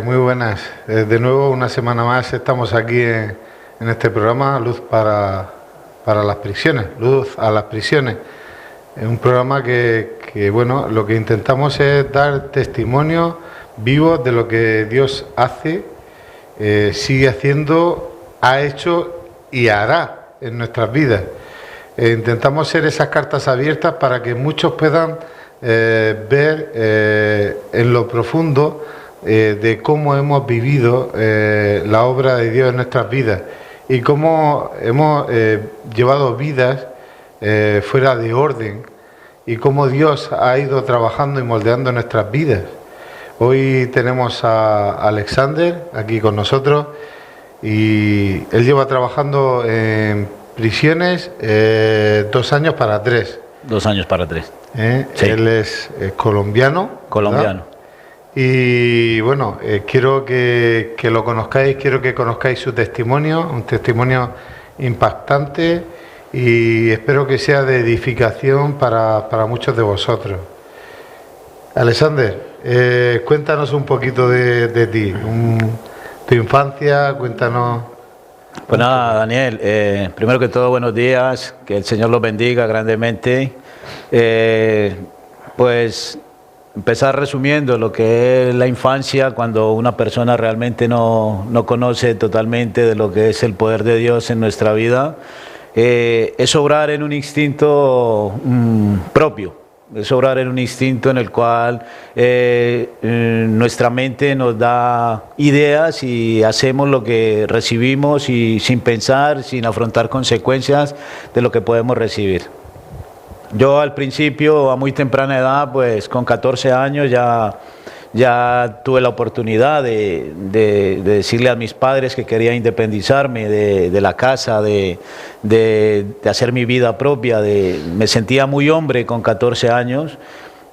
Muy buenas. De nuevo, una semana más estamos aquí en este programa, Luz para las prisiones, Luz a las prisiones. Es un programa que, bueno, lo que intentamos es dar testimonio vivo de lo que Dios hace, sigue haciendo, ha hecho y hará en nuestras vidas. Intentamos ser esas cartas abiertas para que muchos puedan ver en lo profundo de cómo hemos vivido la obra de Dios en nuestras vidas y cómo hemos llevado vidas fuera de orden y cómo Dios ha ido trabajando y moldeando nuestras vidas. Hoy tenemos a Alexander aquí con nosotros y él lleva trabajando en prisiones 2 años para 3. 2 años para 3. Sí. Él es colombiano. Colombiano. ¿Verdad? Y bueno, quiero que lo conozcáis, quiero que conozcáis su testimonio, un testimonio impactante y espero que sea de edificación para muchos de vosotros. Alexander, cuéntanos un poquito de ti, tu infancia, cuéntanos. Pues nada, Daniel, primero que todo, buenos días, que el Señor los bendiga grandemente. Pues empezar resumiendo lo que es la infancia, cuando una persona realmente no conoce totalmente de lo que es el poder de Dios en nuestra vida, es obrar en un instinto propio. Es obrar en un instinto en el cual nuestra mente nos da ideas y hacemos lo que recibimos y sin pensar, sin afrontar consecuencias de lo que podemos recibir. Yo al principio, a muy temprana edad, pues con 14 años ya tuve la oportunidad de decirle a mis padres que quería independizarme de la casa, de hacer mi vida propia. Me sentía muy hombre con 14 años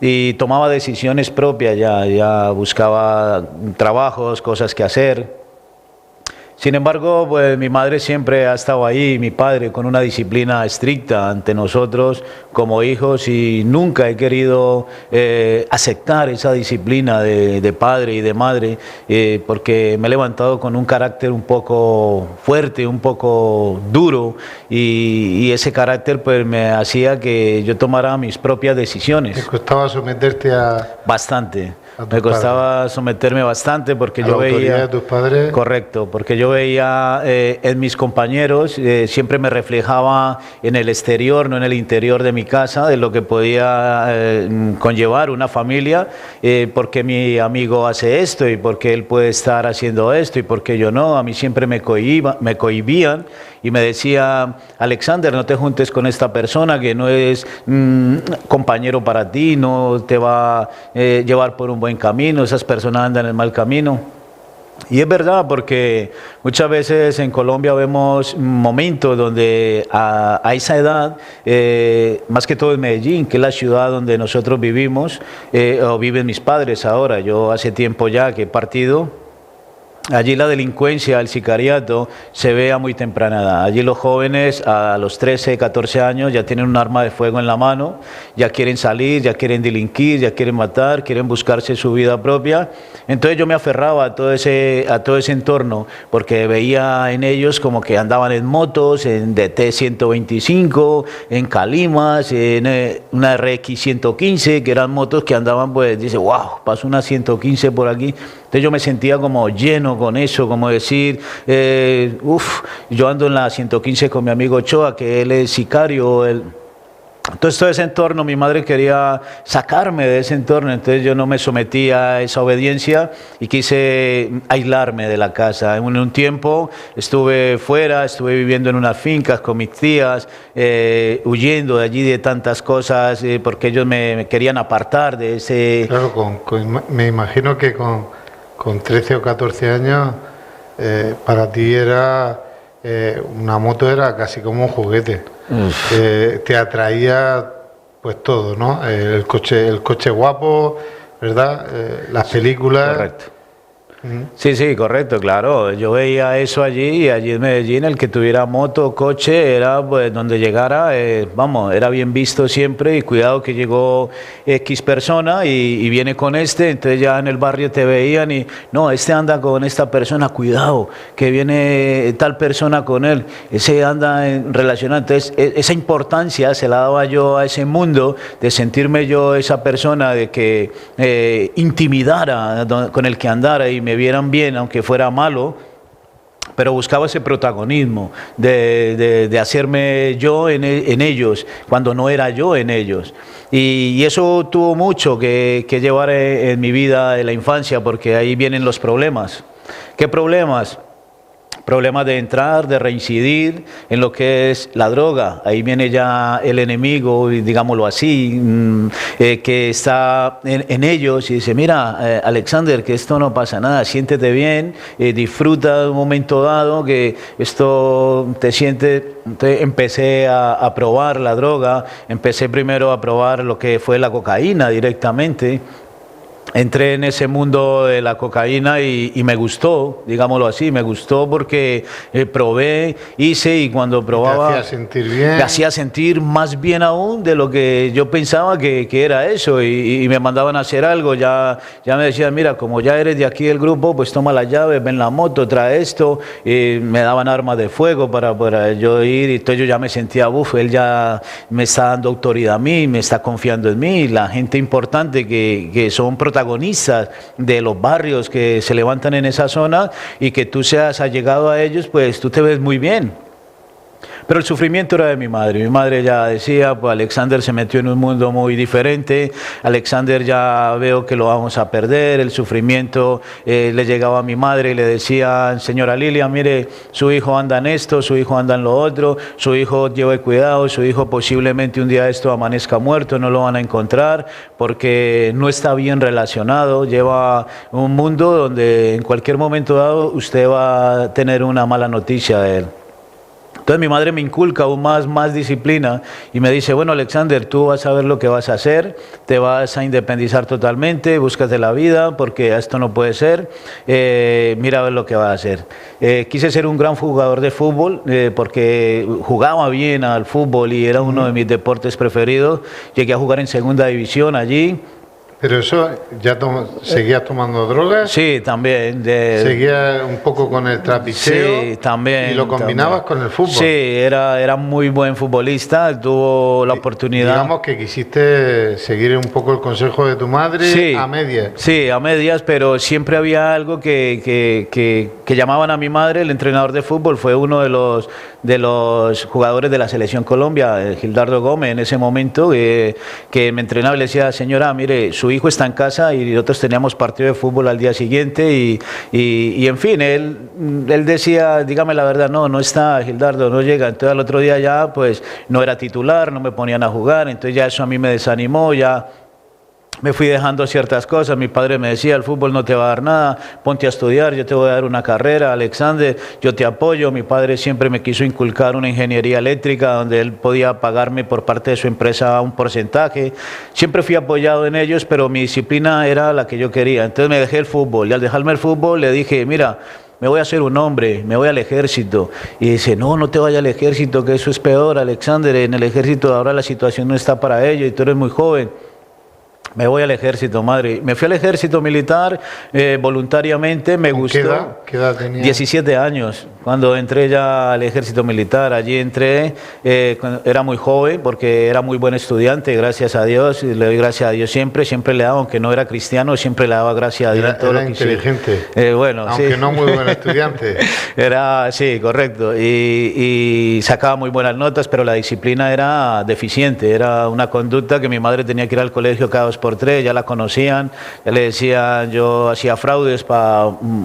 y tomaba decisiones propias, ya buscaba trabajos, cosas que hacer. Sin embargo, pues mi madre siempre ha estado ahí, mi padre, con una disciplina estricta ante nosotros como hijos y nunca he querido aceptar esa disciplina de padre y de madre porque me he levantado con un carácter un poco fuerte, un poco duro y ese carácter pues me hacía que yo tomara mis propias decisiones. ¿Te costaba someterte a...? Bastante. Me costaba someterme bastante porque yo veía... ¿La autoridad de tus padres? Correcto, porque yo veía en mis compañeros, siempre me reflejaba en el exterior, no en el interior de mi casa, de lo que podía conllevar una familia, porque mi amigo hace esto y porque él puede estar haciendo esto y porque yo no. A mí siempre me cohibían y me decía, Alexander, no te juntes con esta persona que no es compañero para ti, no te va a llevar por un buen camino, esas personas andan en el mal camino. Y es verdad, porque muchas veces en Colombia vemos momentos donde a esa edad, más que todo en Medellín, que es la ciudad donde nosotros vivimos, o viven mis padres ahora, yo hace tiempo ya que he partido. Allí la delincuencia, el sicariato, se ve a muy temprana edad. Allí los jóvenes a los 13, 14 años ya tienen un arma de fuego en la mano, ya quieren salir, ya quieren delinquir, ya quieren matar, quieren buscarse su vida propia. Entonces yo me aferraba a todo ese entorno, porque veía en ellos como que andaban en motos, en DT 125, en Calimas, en una RX 115, que eran motos que andaban, pues dice, wow, pasó una 115 por aquí. Entonces yo me sentía como lleno con eso, como decir, yo ando en la 115 con mi amigo Ochoa, que él es sicario. Entonces todo ese entorno, mi madre quería sacarme de ese entorno, entonces yo no me sometí a esa obediencia y quise aislarme de la casa. En un tiempo estuve fuera, estuve viviendo en unas fincas con mis tías, huyendo de allí de tantas cosas, porque ellos me querían apartar de ese... Claro, me imagino que con 13 o 14 años, para ti era una moto era casi como un juguete. Te atraía pues todo, ¿no? El coche guapo, ¿verdad? Las películas. Correcto. Sí, sí, correcto, claro. Yo veía eso allí y allí en Medellín el que tuviera moto o coche era pues donde llegara, vamos, era bien visto siempre y cuidado que llegó X persona y viene con este, entonces ya en el barrio te veían y no, este anda con esta persona, cuidado, que viene tal persona con él, ese anda en relación, entonces esa importancia se la daba yo a ese mundo de sentirme yo esa persona de que intimidara con el que andara y me vieran bien, aunque fuera malo, pero buscaba ese protagonismo de hacerme yo en ellos, cuando no era yo en ellos. Y eso tuvo mucho que llevar en mi vida en la infancia, porque ahí vienen los problemas. ¿Qué problemas? Problemas de entrar, de reincidir en lo que es la droga. Ahí viene ya el enemigo, digámoslo así, que está en ellos y dice, mira, Alexander, que esto no pasa nada, siéntete bien, disfruta de un momento dado, que esto te siente. Entonces empecé a probar la droga, empecé primero a probar lo que fue la cocaína directamente. Entré en ese mundo de la cocaína y me gustó, digámoslo así, me gustó porque probé, hice y cuando probaba... ¿Te hacía sentir bien? Me hacía sentir más bien aún de lo que yo pensaba que era eso y me mandaban a hacer algo, ya me decían, mira, como ya eres de aquí del grupo, pues toma la llave, ven la moto, trae esto, y me daban armas de fuego para yo ir y entonces yo ya me sentía, él ya me está dando autoridad a mí, me está confiando en mí, la gente importante que son protagonistas de los barrios que se levantan en esa zona y que tú seas allegado a ellos, pues tú te ves muy bien. Pero el sufrimiento era de mi madre. Mi madre ya decía, pues Alexander se metió en un mundo muy diferente, Alexander ya veo que lo vamos a perder, el sufrimiento le llegaba a mi madre y le decía, señora Lilia, mire, su hijo anda en esto, su hijo anda en lo otro, su hijo lleve cuidado, su hijo posiblemente un día esto amanezca muerto, no lo van a encontrar porque no está bien relacionado, lleva un mundo donde en cualquier momento dado usted va a tener una mala noticia de él. Entonces mi madre me inculca aún más disciplina y me dice, bueno Alexander, tú vas a ver lo que vas a hacer, te vas a independizar totalmente, búscate la vida porque esto no puede ser, mira a ver lo que vas a hacer. Quise ser un gran jugador de fútbol porque jugaba bien al fútbol y era uno de mis deportes preferidos, llegué a jugar en segunda división allí. Pero eso, ¿ya seguías tomando drogas? Sí, también. ¿Seguías un poco con el trapicheo? Sí, también. ¿Y lo combinabas con el fútbol? Sí, era muy buen futbolista, tuvo la oportunidad. Digamos que quisiste seguir un poco el consejo de tu madre, sí, a medias. Sí, a medias, pero siempre había algo que llamaban a mi madre, el entrenador de fútbol, fue uno de los jugadores de la Selección Colombia, Gildardo Gómez, en ese momento, que me entrenaba y le decía, señora, mire, su hijo está en casa y nosotros teníamos partido de fútbol al día siguiente y en fin, él decía, dígame la verdad, no está Gildardo, no llega. Entonces al otro día ya pues no era titular, no me ponían a jugar, entonces ya eso a mí me desanimó, ya me fui dejando ciertas cosas. Mi padre me decía, el fútbol no te va a dar nada, ponte a estudiar, yo te voy a dar una carrera, Alexander, yo te apoyo. Mi padre siempre me quiso inculcar una ingeniería eléctrica donde él podía pagarme por parte de su empresa un porcentaje. Siempre fui apoyado en ellos, pero mi disciplina era la que yo quería. Entonces me dejé el fútbol y al dejarme el fútbol le dije, mira, me voy a hacer un hombre, me voy al ejército. Y dice, no te vayas al ejército, que eso es peor, Alexander, en el ejército ahora la situación no está para ello y tú eres muy joven. Me voy al ejército, madre. Me fui al ejército militar voluntariamente, me gustó. ¿Qué edad tenía? 17 años, cuando entré ya al ejército militar. Allí entré, era muy joven porque era muy buen estudiante, gracias a Dios. Y le doy gracias a Dios siempre le daba, aunque no era cristiano, siempre le daba gracias a Dios. Era inteligente. Bueno, aunque sí. no muy buen estudiante. Sí, correcto. Y sacaba muy buenas notas, pero la disciplina era deficiente. Era una conducta que mi madre tenía que ir al colegio cada 2 por 3, ya la conocían, ya le decían, yo hacía fraudes,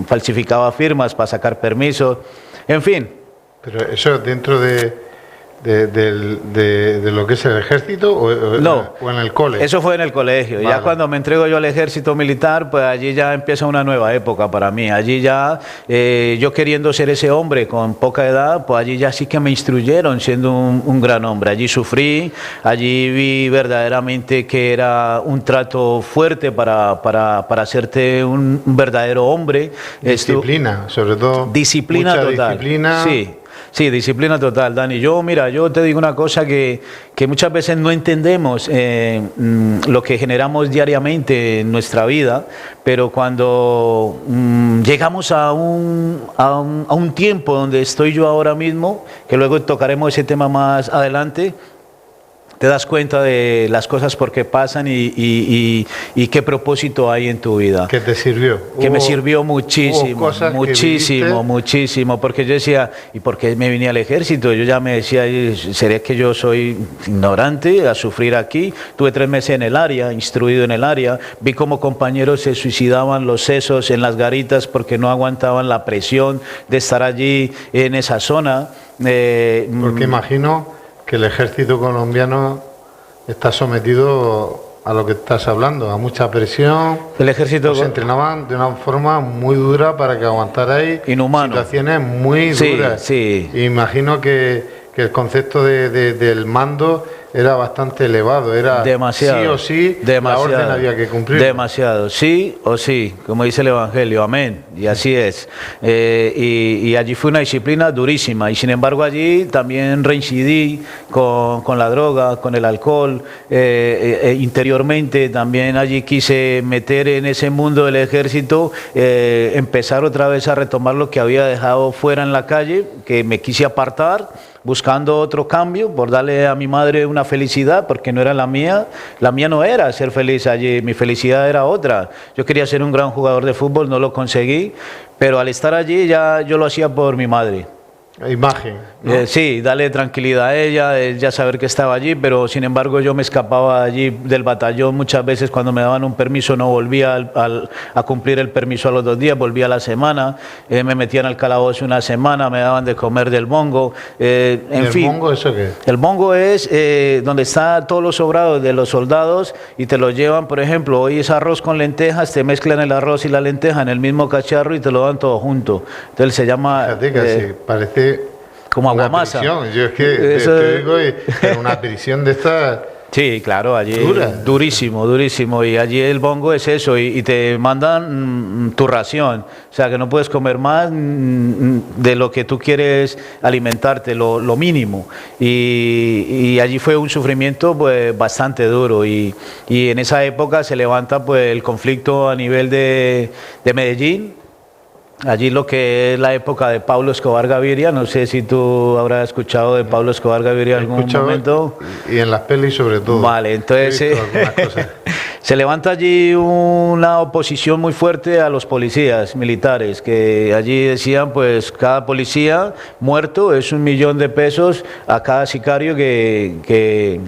falsificaba firmas para sacar permisos, en fin. Pero eso dentro de de lo que es el ejército No, o en el cole? eso fue en el colegio. Vale. Ya cuando me entrego yo al ejército militar, pues allí ya empieza una nueva época para mí. Allí ya, yo queriendo ser ese hombre con poca edad, pues allí ya sí que me instruyeron siendo un gran hombre. Allí sufrí, allí vi verdaderamente que era un trato fuerte para hacerte un verdadero hombre. Disciplina, sobre todo. Disciplina mucha total. Disciplina. Sí. Sí, disciplina total, Dani. Mira, yo te digo una cosa que muchas veces no entendemos lo que generamos diariamente en nuestra vida, pero cuando llegamos a un tiempo donde estoy yo ahora mismo, que luego tocaremos ese tema más adelante, te das cuenta de las cosas por qué pasan y qué propósito hay en tu vida. ¿Qué te sirvió? Que me sirvió muchísimo, muchísimo, porque yo decía, ¿y por qué me vine al ejército? Yo ya me decía, ¿será que yo soy ignorante a sufrir aquí? Tuve 3 meses en el área, instruido en el área, vi cómo compañeros se suicidaban los sesos en las garitas porque no aguantaban la presión de estar allí en esa zona. Porque imagino que el ejército colombiano está sometido a lo que estás hablando, a mucha presión. El ejército se entrenaban de una forma muy dura para que aguantarais situaciones muy duras. Sí. Imagino que el concepto del mando era bastante elevado, era demasiado, sí o sí, demasiado, la orden había que cumplir. Demasiado, sí o sí, como dice el Evangelio, amén, y así es. Y allí fue una disciplina durísima, y sin embargo allí también reincidí con la droga, con el alcohol, interiormente también allí quise meter en ese mundo del ejército, empezar otra vez a retomar lo que había dejado fuera en la calle, que me quise apartar, buscando otro cambio, por darle a mi madre una felicidad, porque no era la mía no era ser feliz allí, mi felicidad era otra. Yo quería ser un gran jugador de fútbol, no lo conseguí, pero al estar allí ya yo lo hacía por mi madre. Imagen, ¿no? Sí, darle tranquilidad a ella saber que estaba allí, pero sin embargo yo me escapaba allí del batallón muchas veces. Cuando me daban un permiso no volvía a cumplir el permiso a los 2 días, volvía a la semana, me metían al calabozo una semana, me daban de comer del bongo, en fin. ¿El bongo eso qué? El bongo es donde están todos los sobrados de los soldados y te lo llevan, por ejemplo, hoy es arroz con lentejas, te mezclan el arroz y la lenteja en el mismo cacharro y te lo dan todo junto. Entonces se llama... Fíjate que parece... como aguamasa. Yo es que te digo, una prisión de estas... Sí, claro, allí durísimo, y allí el bongo es eso, y te mandan tu ración, o sea que no puedes comer más de lo que tú quieres alimentarte, lo mínimo, y allí fue un sufrimiento pues bastante duro, y en esa época se levanta pues el conflicto a nivel de Medellín. Allí lo que es la época de Pablo Escobar Gaviria, no sé si tú habrás escuchado de Pablo Escobar Gaviria en algún momento. Y en las pelis sobre todo. Vale, entonces se levanta allí una oposición muy fuerte a los policías militares, que allí decían pues cada policía muerto es 1 millón de pesos a cada sicario que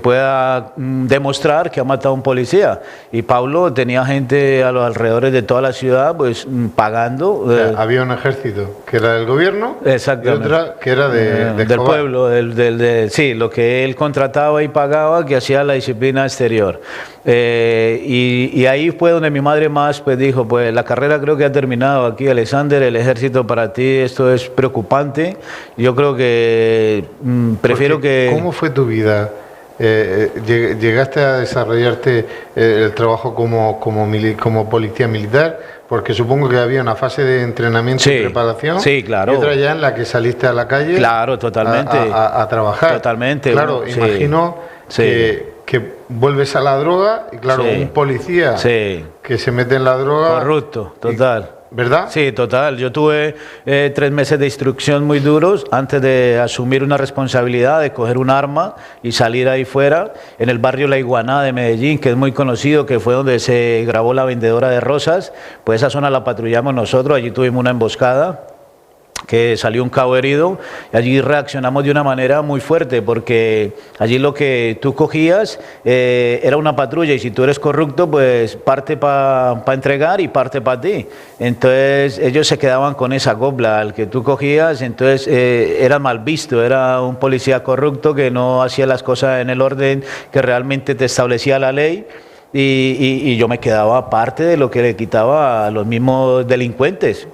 pueda demostrar que ha matado a un policía. Y Pablo tenía gente a los alrededores de toda la ciudad pues pagando. O sea, había un ejército que era del gobierno. Exactamente. Y otra que era del pueblo, sí, lo que él contrataba y pagaba, que hacía la disciplina exterior. Y ahí fue donde mi madre más pues dijo, pues la carrera creo que ha terminado aquí, Alexander, el ejército para ti, esto es preocupante. Yo creo que prefiero que... ¿Cómo fue tu vida? ¿Llegaste a desarrollarte el trabajo como policía militar? Porque supongo que había una fase de entrenamiento y preparación. Sí, claro. Y otra ya en la que saliste a la calle. Claro, totalmente. A trabajar. Totalmente. Claro, imagino que vuelves a la droga y claro, un policía que se mete en la droga. Corrupto, total. ¿Verdad? Sí, total. Yo tuve 3 meses de instrucción muy duros antes de asumir una responsabilidad de coger un arma y salir ahí fuera, en el barrio La Iguaná de Medellín, que es muy conocido, que fue donde se grabó La Vendedora de Rosas. Pues esa zona la patrullamos nosotros, allí tuvimos una emboscada que salió un cabo herido, y allí reaccionamos de una manera muy fuerte, porque allí lo que tú cogías era una patrulla, y si tú eres corrupto, pues parte para entregar y parte para ti. Entonces ellos se quedaban con esa copla, al que tú cogías, entonces era mal visto, era un policía corrupto que no hacía las cosas en el orden que realmente te establecía la ley. Y yo me quedaba parte de lo que le quitaba a los mismos delincuentes.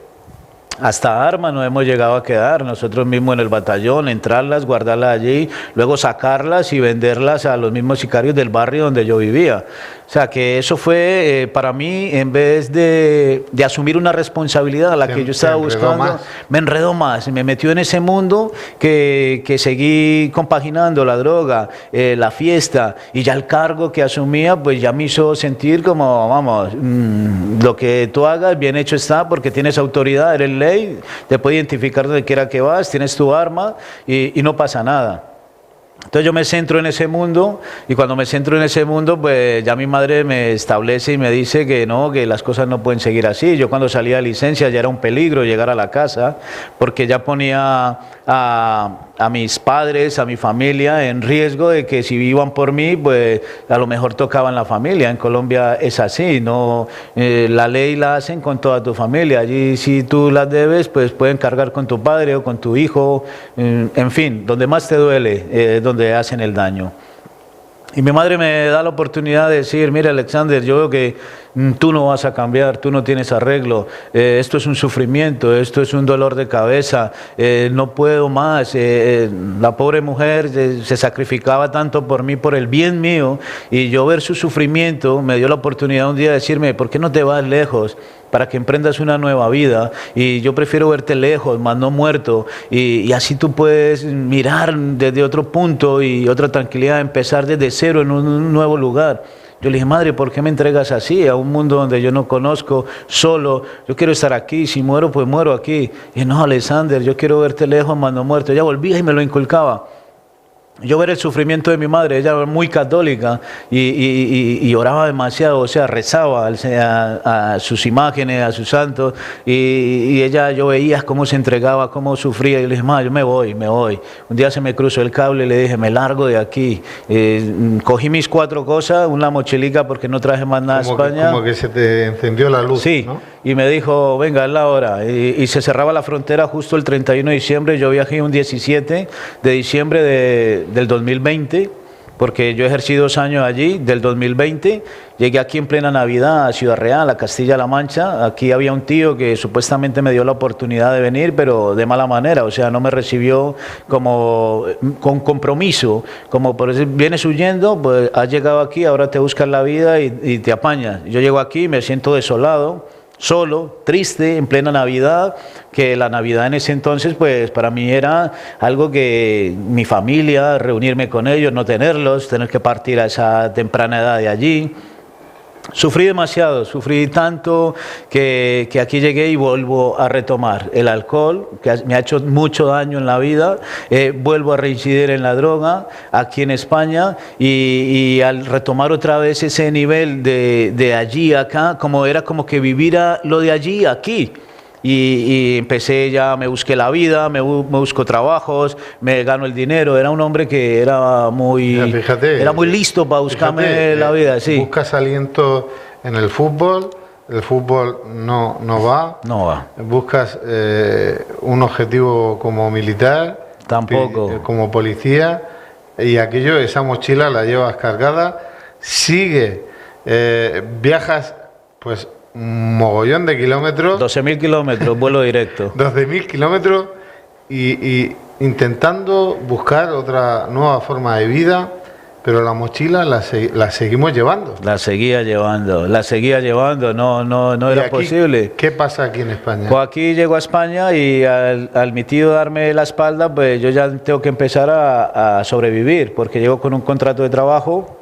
Hasta armas nos hemos llegado a quedar nosotros mismos en el batallón, entrarlas, guardarlas allí, luego sacarlas y venderlas a los mismos sicarios del barrio donde yo vivía. O sea que eso fue para mí, en vez de asumir una responsabilidad a la que yo estaba buscando, me enredó más, me metió en ese mundo que seguí compaginando la droga, la fiesta, y ya el cargo que asumía pues ya me hizo sentir como, vamos, lo que tú hagas bien hecho está, porque tienes autoridad, eres ley, te puede identificar donde quiera que vas, tienes tu arma y no pasa nada. Entonces yo me centro en ese mundo, y cuando me centro en ese mundo, pues ya mi madre me establece y me dice que no, que las cosas no pueden seguir así. Yo cuando salía de licencia ya era un peligro llegar a la casa, porque ya ponía a mis padres, a mi familia en riesgo de que si iban por mí, pues a lo mejor tocaban la familia. En Colombia es así, no, la ley la hacen con toda tu familia. Allí si tú las debes, pues pueden cargar con tu padre o con tu hijo, en fin, donde más te duele, donde hacen el daño. Y mi madre me da la oportunidad de decir, mira Alexander, yo veo que tú no vas a cambiar, tú no tienes arreglo, esto es un sufrimiento, esto es un dolor de cabeza, no puedo más. La pobre mujer se sacrificaba tanto por mí, por el bien mío, y yo ver su sufrimiento me dio la oportunidad un día de decirme, ¿por qué no te vas lejos para que emprendas una nueva vida? Y yo prefiero verte lejos, más no muerto, y así tú puedes mirar desde otro punto y otra tranquilidad, empezar desde cero en un nuevo lugar. Yo le dije, madre, ¿por qué me entregas así a un mundo donde yo no conozco, solo? Yo quiero estar aquí, si muero, pues muero aquí. Y no, Alexander, yo quiero verte lejos, más no muerto. Ella volvía y me lo inculcaba. Yo ver el sufrimiento de mi madre, ella era muy católica y oraba demasiado, o sea, rezaba a sus imágenes, a sus santos, y ella, yo veía cómo se entregaba, cómo sufría, y le dije, ma, yo me voy. Un día se me cruzó el cable y le dije, me largo de aquí. Cogí mis 4 cosas, una mochilica porque no traje más nada a España. Como que se te encendió la luz, sí, ¿no? Y me dijo, venga, es la hora. Y se cerraba la frontera justo el 31 de diciembre. Yo viajé un 17 de diciembre del 2020, porque yo ejercí 2 años allí, del 2020. Llegué aquí en plena Navidad a Ciudad Real, a Castilla-La Mancha. Aquí había un tío que supuestamente me dio la oportunidad de venir, pero de mala manera, o sea, no me recibió como con compromiso, como por decir, vienes huyendo, pues has llegado aquí, ahora te buscas la vida y te apañas. Yo llego aquí, me siento desolado, solo, triste, en plena Navidad, que la Navidad en ese entonces, pues para mí era algo que mi familia, reunirme con ellos, no tenerlos, tener que partir a esa temprana edad de allí. Sufrí demasiado, sufrí tanto que aquí llegué y vuelvo a retomar el alcohol, que me ha hecho mucho daño en la vida. Vuelvo a reincidir en la droga aquí en España, y al retomar otra vez ese nivel de allí a acá, como era como que viviera lo de allí aquí. Y empecé ya, me busqué la vida, me busco trabajos, me gano el dinero. Era un hombre que era muy, era muy listo para buscarme la vida. Sí. Buscas aliento en el fútbol no va. No va. Buscas un objetivo como militar. Tampoco. Como policía, y aquello, esa mochila la llevas cargada, sigue, viajas, pues, mogollón de kilómetros. 12.000 kilómetros, vuelo directo. 12.000 kilómetros y intentando buscar otra nueva forma de vida, pero la mochila la seguimos llevando. La seguía llevando, no era posible. ¿Qué pasa aquí en España? Pues aquí llego a España y al mi tío darme la espalda, pues yo ya tengo que empezar a sobrevivir, porque llego con un contrato de trabajo,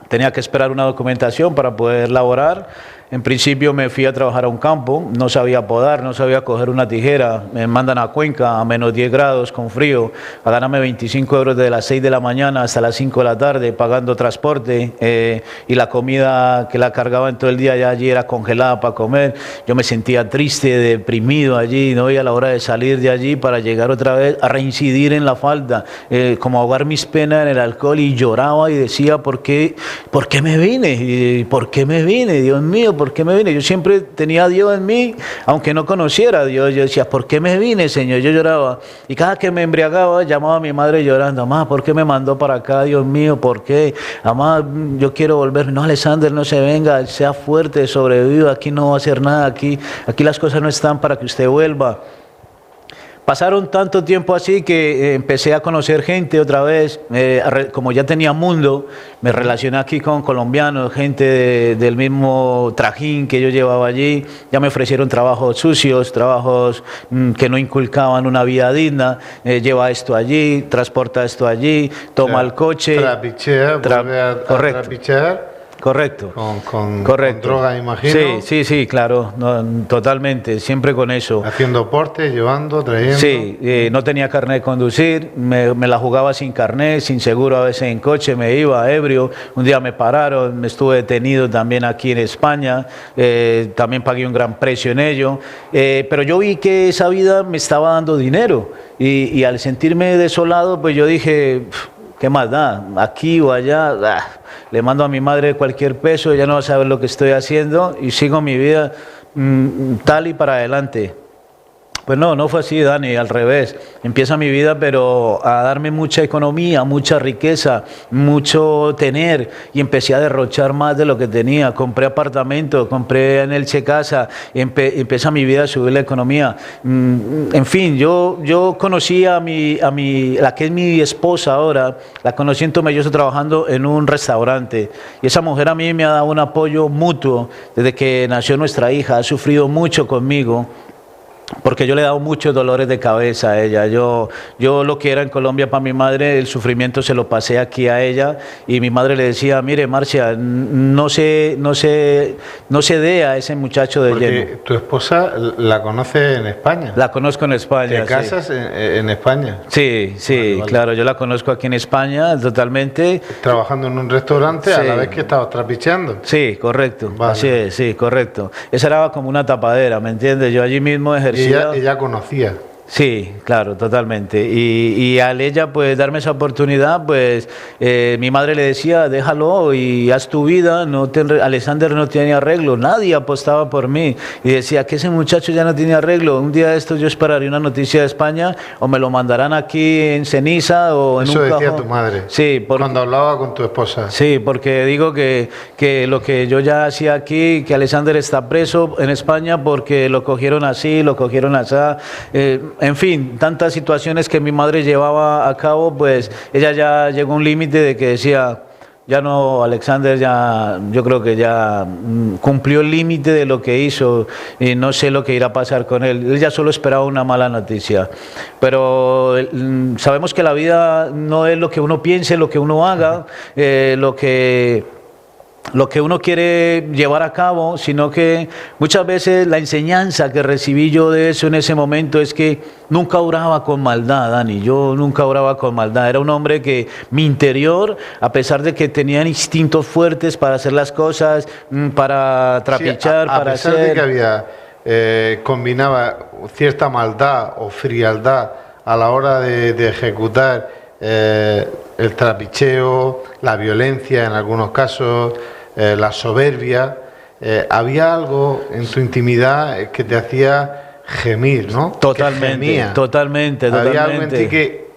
tenía que esperar una documentación para poder laborar. En principio me fui a trabajar a un campo, no sabía podar, no sabía coger una tijera, me mandan a Cuenca a menos 10 grados con frío, a ganarme 25 euros de las 6 de la mañana hasta las 5 de la tarde, pagando transporte y la comida que la cargaban todo el día ya allí era congelada para comer. Yo me sentía triste, deprimido allí, ¿no? Y a la hora de salir de allí para llegar otra vez a reincidir en la falda, como ahogar mis penas en el alcohol, y lloraba y decía, ¿por qué me vine? ¿Por qué me vine? Dios mío, ¿por qué me vine? Yo siempre tenía a Dios en mí, aunque no conociera a Dios. Yo decía, ¿por qué me vine, Señor? Yo lloraba. Y cada que me embriagaba, llamaba a mi madre llorando, mamá, ¿por qué me mandó para acá? Dios mío, ¿por qué? Mamá, yo quiero volver. No, Alexander, no se venga, sea fuerte, sobreviva, aquí no va a hacer nada, aquí las cosas no están para que usted vuelva. Pasaron tanto tiempo así que empecé a conocer gente otra vez, como ya tenía mundo, me relacioné aquí con colombianos, gente del mismo trajín que yo llevaba allí, ya me ofrecieron trabajos sucios, trabajos que no inculcaban una vida digna, lleva esto allí, transporta esto allí, toma el coche. Trapichea, vuelve a trapichear. Correcto. Correcto. Con droga, imagino. Sí, claro, no, totalmente, siempre con eso. Haciendo porte, llevando, trayendo. Sí, no tenía carnet de conducir, me la jugaba sin carnet, sin seguro, a veces en coche, me iba ebrio. Un día me pararon, me estuve detenido también aquí en España, también pagué un gran precio en ello, pero yo vi que esa vida me estaba dando dinero y al sentirme desolado, pues yo dije, ¿qué más da? Aquí o allá, le mando a mi madre cualquier peso, ella no va a saber lo que estoy haciendo y sigo mi vida tal y para adelante. Pues no fue así, Dani, al revés. Empieza mi vida, pero a darme mucha economía, mucha riqueza, mucho tener, y empecé a derrochar más de lo que tenía. Compré apartamento, compré en Elche casa, empieza mi vida a subir la economía. En fin, yo conocí a la que es mi esposa ahora, la conocí en Tomelloso trabajando en un restaurante, y esa mujer a mí me ha dado un apoyo mutuo desde que nació nuestra hija, ha sufrido mucho conmigo, porque yo le he dado muchos dolores de cabeza a ella. Yo lo que era en Colombia para mi madre, el sufrimiento se lo pasé aquí a ella, y mi madre le decía, mire, Marcia, no se dé a ese muchacho de lleno. Porque tu esposa la conoce en España. La conozco en España. ¿Te casas en España? Sí, vale. Claro, yo la conozco aquí en España totalmente. Trabajando en un restaurante a la vez que estabas trapicheando. Sí, correcto. Vale. Así es, sí, correcto. Esa era como una tapadera, ¿me entiendes? Yo allí mismo ejercía. Ella conocía. Sí, claro, totalmente. Y al ella pues darme esa oportunidad, pues mi madre le decía, déjalo y haz tu vida, Alexander no tiene arreglo, nadie apostaba por mí. Y decía que ese muchacho ya no tiene arreglo, un día de estos yo esperaría una noticia de España, o me lo mandarán aquí en ceniza o en un cajón. Eso decía tu madre, sí, cuando hablaba con tu esposa. Sí, porque digo que lo que yo ya hacía aquí, que Alexander está preso en España porque lo cogieron así, lo cogieron así. En fin, tantas situaciones que mi madre llevaba a cabo, pues ella ya llegó a un límite de que decía, ya no, Alexander ya, yo creo que ya cumplió el límite de lo que hizo y no sé lo que irá a pasar con él. Él ya solo esperaba una mala noticia. Pero sabemos que la vida no es lo que uno piense, lo que uno haga, lo que uno quiere llevar a cabo, sino que muchas veces la enseñanza que recibí yo de eso en ese momento es que nunca oraba con maldad, Dani. Yo nunca oraba con maldad. Era un hombre que mi interior, a pesar de que tenía instintos fuertes para hacer las cosas, para trapichar, a pesar de que había combinaba cierta maldad o frialdad a la hora de ejecutar el trapicheo, la violencia en algunos casos, la soberbia, había algo en tu intimidad que te hacía gemir, ¿no? Totalmente. Había algo en ti que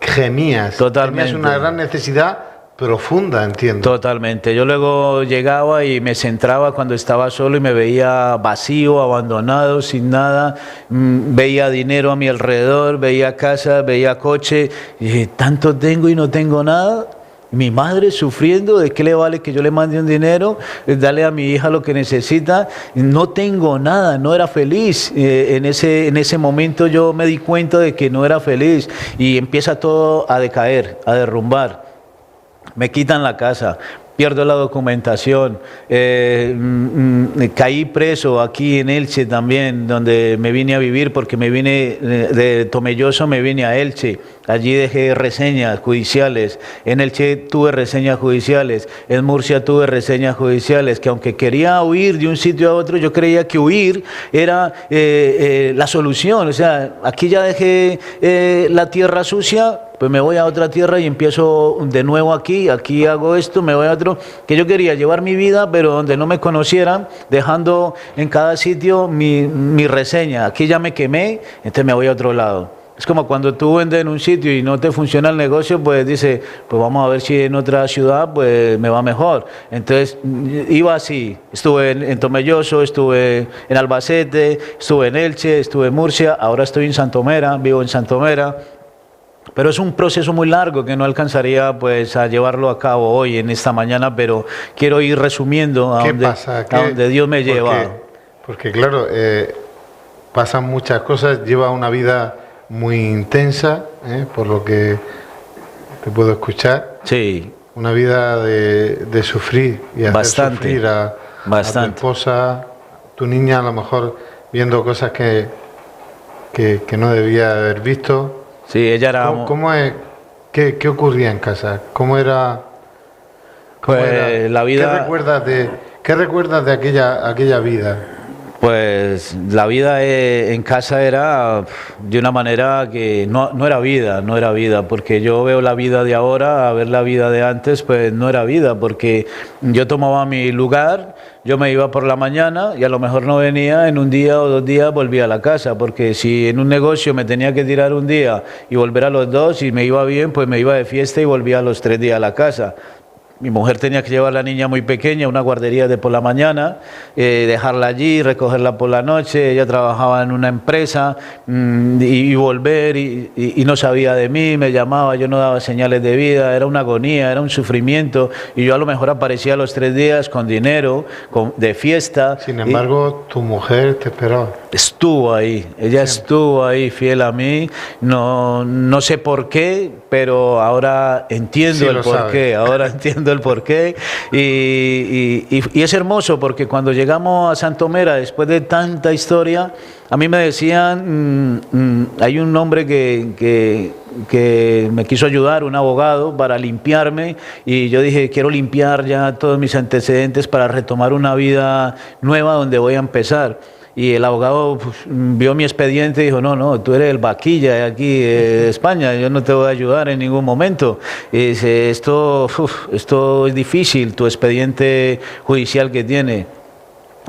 gemías. Totalmente. Tenías una gran necesidad profunda, entiendo. Totalmente. Yo luego llegaba y me centraba cuando estaba solo y me veía vacío, abandonado, sin nada. Veía dinero a mi alrededor, veía casa, veía coche. Y dije, tanto tengo y no tengo nada. Mi madre sufriendo, ¿de qué le vale que yo le mande un dinero? Dale a mi hija lo que necesita. No tengo nada, no era feliz. En ese momento yo me di cuenta de que no era feliz y empieza todo a decaer, a derrumbar. Me quitan la casa. pierdo la documentación, caí preso aquí en Elche también, donde me vine a vivir porque me vine de Tomelloso, me vine a Elche. Allí dejé reseñas judiciales, en Elche tuve reseñas judiciales, en Murcia tuve reseñas judiciales, que aunque quería huir de un sitio a otro, yo creía que huir era la solución. O sea, aquí ya dejé la tierra sucia, pues me voy a otra tierra y empiezo de nuevo aquí hago esto, me voy a otro, que yo quería llevar mi vida, pero donde no me conocieran, dejando en cada sitio mi reseña. Aquí ya me quemé, entonces me voy a otro lado. Es como cuando tú vendes en un sitio y no te funciona el negocio, pues dice, pues vamos a ver si en otra ciudad pues me va mejor. Entonces iba así, estuve en Tomelloso, estuve en Albacete, estuve en Elche, estuve en Murcia, ahora estoy en Santomera, vivo en Santomera. Pero es un proceso muy largo que no alcanzaría pues a llevarlo a cabo hoy en esta mañana, pero quiero ir resumiendo a donde Dios me lleva. Porque claro, pasan muchas cosas, lleva una vida muy intensa, por lo que te puedo escuchar. Sí. Una vida de sufrir y hacer sufrir a tu esposa, tu niña, a lo mejor viendo cosas que no debía haber visto. Sí, ella era... ¿Cómo es? ¿Qué ocurría en casa? ¿Cómo era? La vida... ¿Qué recuerdas de aquella vida? Pues la vida en casa era de una manera que no era vida, porque yo veo la vida de ahora, a ver la vida de antes, pues no era vida, porque yo tomaba mi lugar, yo me iba por la mañana y a lo mejor no venía, en un día o 2 días volvía a la casa, porque si en un negocio me tenía que tirar un día y volver a los 2, y me iba bien, pues me iba de fiesta y volvía a los 3 días a la casa. Mi mujer tenía que llevar a la niña muy pequeña a una guardería de por la mañana, dejarla allí, recogerla por la noche. Ella trabajaba en una empresa y volver y no sabía de mí, me llamaba, yo no daba señales de vida, era una agonía, era un sufrimiento, y yo a lo mejor aparecía a los 3 días con dinero, de fiesta. Sin embargo, tu mujer te esperaba. Estuvo ahí, ella estuvo ahí fiel a mí, no sé por qué, pero ahora entiendo el porqué, el porqué, y es hermoso porque cuando llegamos a Santomera, después de tanta historia, a mí me decían, hay un hombre que me quiso ayudar, un abogado, para limpiarme, y yo dije, quiero limpiar ya todos mis antecedentes para retomar una vida nueva donde voy a empezar. Y el abogado vio mi expediente y dijo, no, tú eres el vaquilla de aquí de España, yo no te voy a ayudar en ningún momento. Y dice, esto es difícil, tu expediente judicial que tiene.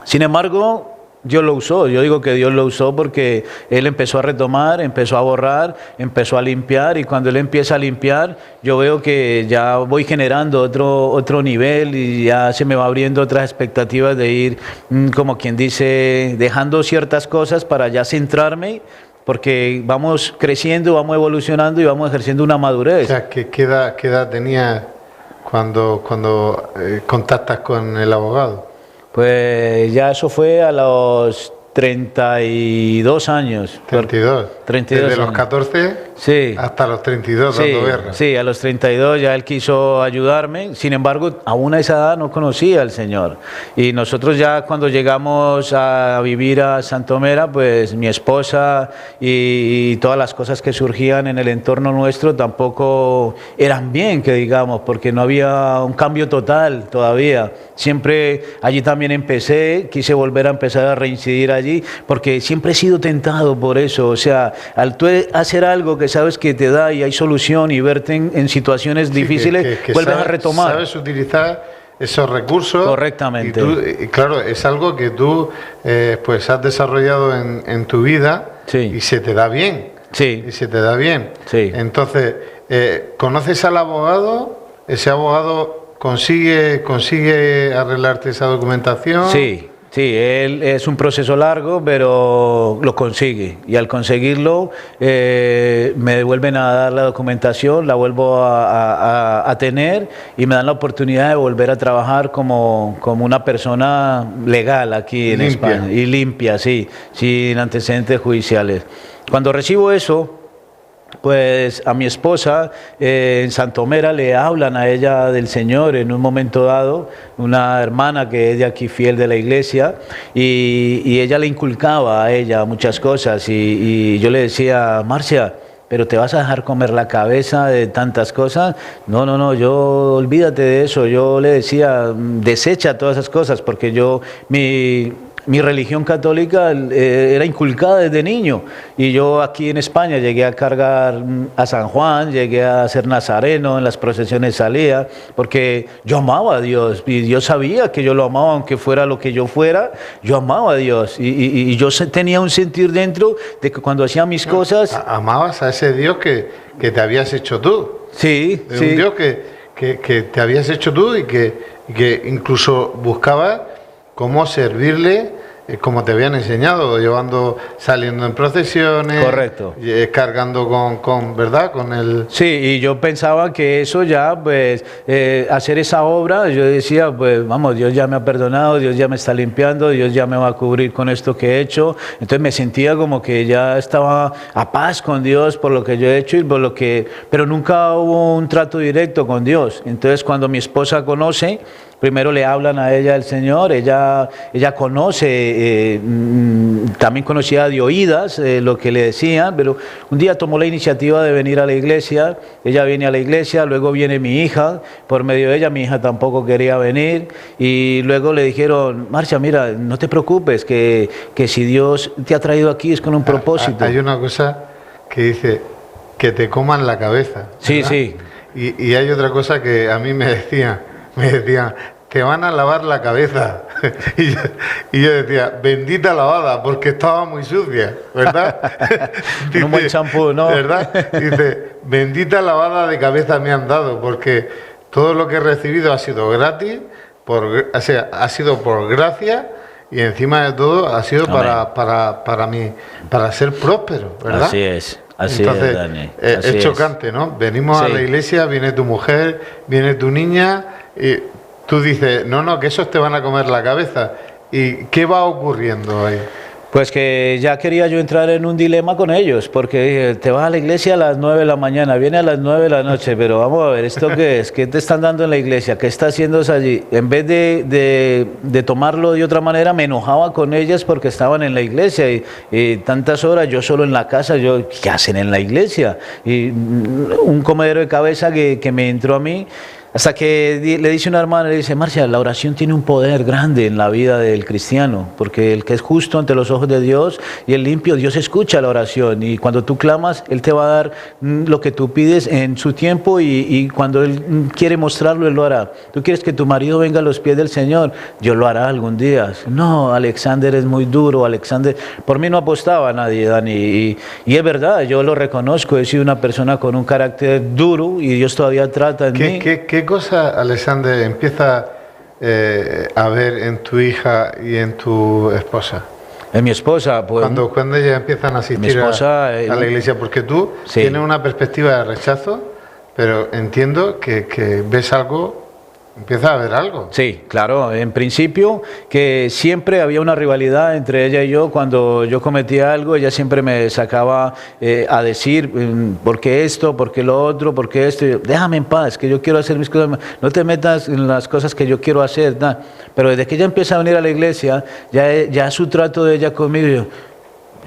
Sin embargo, Dios lo usó, yo digo que Dios lo usó porque Él empezó a retomar, empezó a borrar, empezó a limpiar, y cuando Él empieza a limpiar, yo veo que ya voy generando otro nivel y ya se me va abriendo otras expectativas de ir, como quien dice, dejando ciertas cosas para ya centrarme, porque vamos creciendo, vamos evolucionando y vamos ejerciendo una madurez. O sea, ¿qué edad tenías cuando contactas con el abogado? Pues ya eso fue a los 32 años. 32. Desde los 14 sí, hasta los 32 sí, dando guerra. Sí, a los 32 ya él quiso ayudarme. Sin embargo, aún a esa edad no conocía al Señor. Y nosotros ya cuando llegamos a vivir a Santomera, pues mi esposa y todas las cosas que surgían en el entorno nuestro tampoco eran bien, que digamos, porque no había un cambio total todavía. Siempre allí también quise volver a empezar a reincidir allí, porque siempre he sido tentado por eso. O sea, al tú hacer algo que sabes que te da y hay solución, y verte en situaciones difíciles, que vuelves a retomar. Sabes utilizar esos recursos. Correctamente. Y claro, es algo que tú pues has desarrollado en tu vida, sí, y se te da bien. Sí. Y se te da bien. Sí. Entonces, ¿conoces al abogado? ¿Ese abogado consigue arreglarte esa documentación? Sí. Sí, es un proceso largo, pero lo consigue, y al conseguirlo me devuelven a dar la documentación, la vuelvo a tener, y me dan la oportunidad de volver a trabajar como una persona legal aquí en España, y limpia, sí, sin antecedentes judiciales. Cuando recibo eso, pues a mi esposa en Santomera le hablan a ella del Señor en un momento dado, una hermana que es de aquí fiel de la iglesia, y ella le inculcaba a ella muchas cosas, y yo le decía, Marcia, pero te vas a dejar comer la cabeza de tantas cosas. No, no, no, yo olvídate de eso. Yo le decía, desecha todas esas cosas, porque mi religión católica era inculcada desde niño, y yo aquí en España llegué a cargar a San Juan, llegué a ser nazareno, en las procesiones salía, porque yo amaba a Dios, y Dios sabía que yo lo amaba, aunque fuera lo que yo fuera, yo amaba a Dios, y yo tenía un sentir dentro de que cuando hacía mis cosas... Amabas a ese Dios que te habías hecho tú. Sí, sí. Un Dios que te habías hecho tú y que incluso buscabas cómo servirle, como te habían enseñado, saliendo en procesiones, correcto, cargando con ¿verdad? Con el... Sí, y yo pensaba que eso ya, pues, hacer esa obra, yo decía, pues, vamos, Dios ya me ha perdonado, Dios ya me está limpiando, Dios ya me va a cubrir con esto que he hecho. Entonces me sentía como que ya estaba a paz con Dios por lo que yo he hecho y por lo que... Pero nunca hubo un trato directo con Dios. Entonces cuando mi esposa conoce... Primero le hablan a ella del Señor, ella conoce, también conocía de oídas lo que le decían, pero un día tomó la iniciativa de venir a la iglesia, ella viene a la iglesia, luego viene mi hija, por medio de ella mi hija tampoco quería venir, y luego le dijeron, Marcia, mira, no te preocupes, que si Dios te ha traído aquí es con un propósito. Hay una cosa que dice, que te coman la cabeza, ¿verdad? Sí, sí. Y hay otra cosa que a mí me decían, te van a lavar la cabeza. y yo decía, bendita lavada, porque estaba muy sucia, ¿verdad? Dice, un buen champú, ¿no? ¿Verdad? Dice, bendita lavada de cabeza me han dado, porque todo lo que he recibido ha sido gratis, ha sido por gracia, y encima de todo ha sido para ser próspero, ¿verdad? Así es. Así entonces, es, Dani. Así es chocante, ¿no? Venimos a la iglesia, viene tu mujer, viene tu niña, y tú dices, no, que esos te van a comer la cabeza. ¿Y qué va ocurriendo ahí? Pues que ya quería yo entrar en un dilema con ellos, porque dije, te vas a la iglesia a las 9 de la mañana, viene a las 9 de la noche, pero vamos a ver, ¿esto qué es? ¿Qué te están dando en la iglesia? ¿Qué está haciendo allí? En vez de tomarlo de otra manera, me enojaba con ellas porque estaban en la iglesia y tantas horas yo solo en la casa, ¿qué hacen en la iglesia? Y un comedero de cabeza que me entró a mí. Hasta que le dice una hermana, le dice, Marcia, la oración tiene un poder grande en la vida del cristiano, porque el que es justo ante los ojos de Dios y el limpio, Dios escucha la oración, y cuando tú clamas, Él te va a dar lo que tú pides en su tiempo, y cuando Él quiere mostrarlo, Él lo hará. ¿Tú quieres que tu marido venga a los pies del Señor? Dios lo hará algún día. No, Alexander es muy duro, Alexander, por mí no apostaba a nadie, Dani, y es verdad, yo lo reconozco, he sido una persona con un carácter duro, y Dios todavía trata en mí. ¿Qué cosa, Alexander, empieza a ver en tu hija y en tu esposa? En mi esposa, pues... Cuando ellas empiezan a asistir a la iglesia, porque tú tienes una perspectiva de rechazo, pero entiendo que ves algo, empieza a ver algo. Sí, claro, en principio que siempre había una rivalidad entre ella y yo. Cuando yo cometía algo, ella siempre me sacaba a decir, ¿por qué esto? ¿Por qué lo otro? ¿Por qué esto? Y yo, déjame en paz, que yo quiero hacer mis cosas, no te metas en las cosas que yo quiero hacer. Nah. Pero desde que ella empieza a venir a la iglesia, ya su trato de ella conmigo, yo,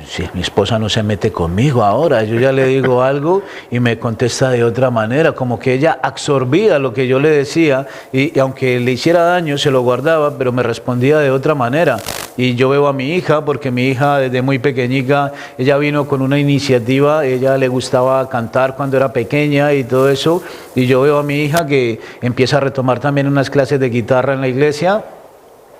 si mi esposa no se mete conmigo ahora, yo ya le digo algo y me contesta de otra manera, como que ella absorbía lo que yo le decía, y aunque le hiciera daño se lo guardaba, pero me respondía de otra manera. Y yo veo a mi hija, porque mi hija desde muy pequeñica, ella vino con una iniciativa, ella le gustaba cantar cuando era pequeña y todo eso, y yo veo a mi hija que empieza a retomar también unas clases de guitarra en la iglesia.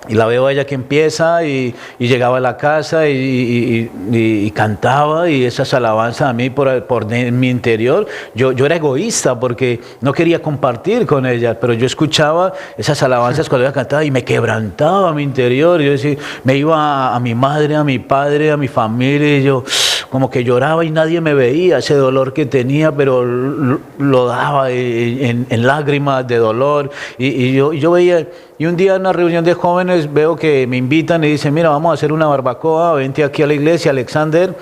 Y la veo a ella que empieza y llegaba a la casa y cantaba, y esas alabanzas a mí por mi interior, yo era egoísta porque no quería compartir con ella, pero yo escuchaba esas alabanzas cuando ella cantaba y me quebrantaba mi interior. Yo decía, me iba a mi madre, a mi padre, a mi familia, y yo como que lloraba y nadie me veía, ese dolor que tenía, pero lo daba en lágrimas de dolor, y yo veía. Y un día en una reunión de jóvenes veo que me invitan y dicen, mira, vamos a hacer una barbacoa, vente aquí a la iglesia, Alexander.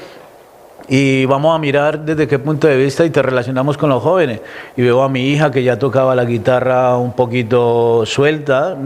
y vamos a mirar desde qué punto de vista y te relacionamos con los jóvenes. Y veo a mi hija que ya tocaba la guitarra un poquito suelta,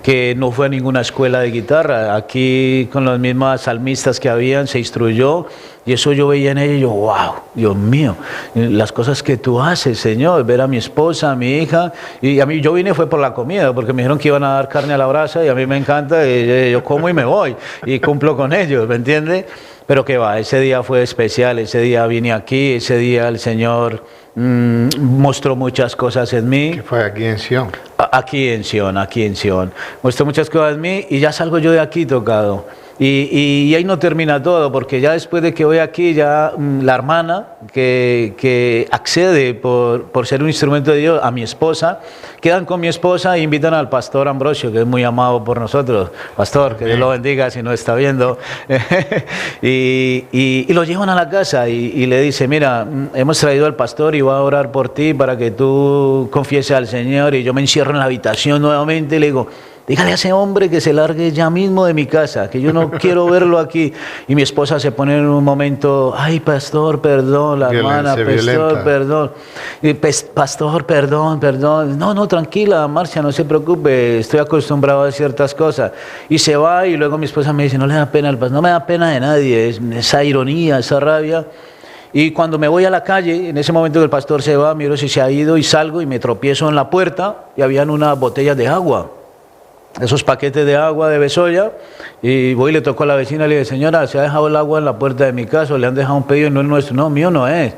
que no fue a ninguna escuela de guitarra. Aquí con las mismas salmistas que habían se instruyó y eso yo veía en ella y yo, wow, Dios mío, las cosas que tú haces, Señor, ver a mi esposa, a mi hija. Y a mí yo vine fue por la comida, porque me dijeron que iban a dar carne a la brasa y a mí me encanta, y yo como y me voy y cumplo con ellos, ¿me entiendes? Pero que va, ese día fue especial, ese día vine aquí, ese día el Señor mostró muchas cosas en mí. Que fue aquí en Sion. Aquí en Sion. Mostró muchas cosas en mí y ya salgo yo de aquí tocado. Y ahí no termina todo, porque ya después de que voy aquí, ya la hermana que accede por ser un instrumento de Dios a mi esposa, quedan con mi esposa e invitan al pastor Ambrosio, que es muy amado por nosotros. Pastor, que Dios lo bendiga si no está viendo. y lo llevan a la casa y le dice, mira, hemos traído al pastor y va a orar por ti para que tú confieses al Señor. Y yo me encierro en la habitación nuevamente y le digo, dígale a ese hombre que se largue ya mismo de mi casa, que yo no quiero verlo aquí. Y mi esposa se pone en un momento, ay, pastor, perdón, la hermana, pastor, perdón. Y, pastor, perdón. No, tranquila, Marcia, no se preocupe, estoy acostumbrado a ciertas cosas. Y se va y luego mi esposa me dice, no le da pena al pastor, no me da pena de nadie, esa ironía, esa rabia. Y cuando me voy a la calle, en ese momento que el pastor se va, miro si se ha ido y salgo y me tropiezo en la puerta y habían unas botellas de agua. Esos paquetes de agua de Besoya, y voy y le toco a la vecina y le digo, señora, se ha dejado el agua en la puerta de mi casa, le han dejado un pedido y no es nuestro. No, mío no es.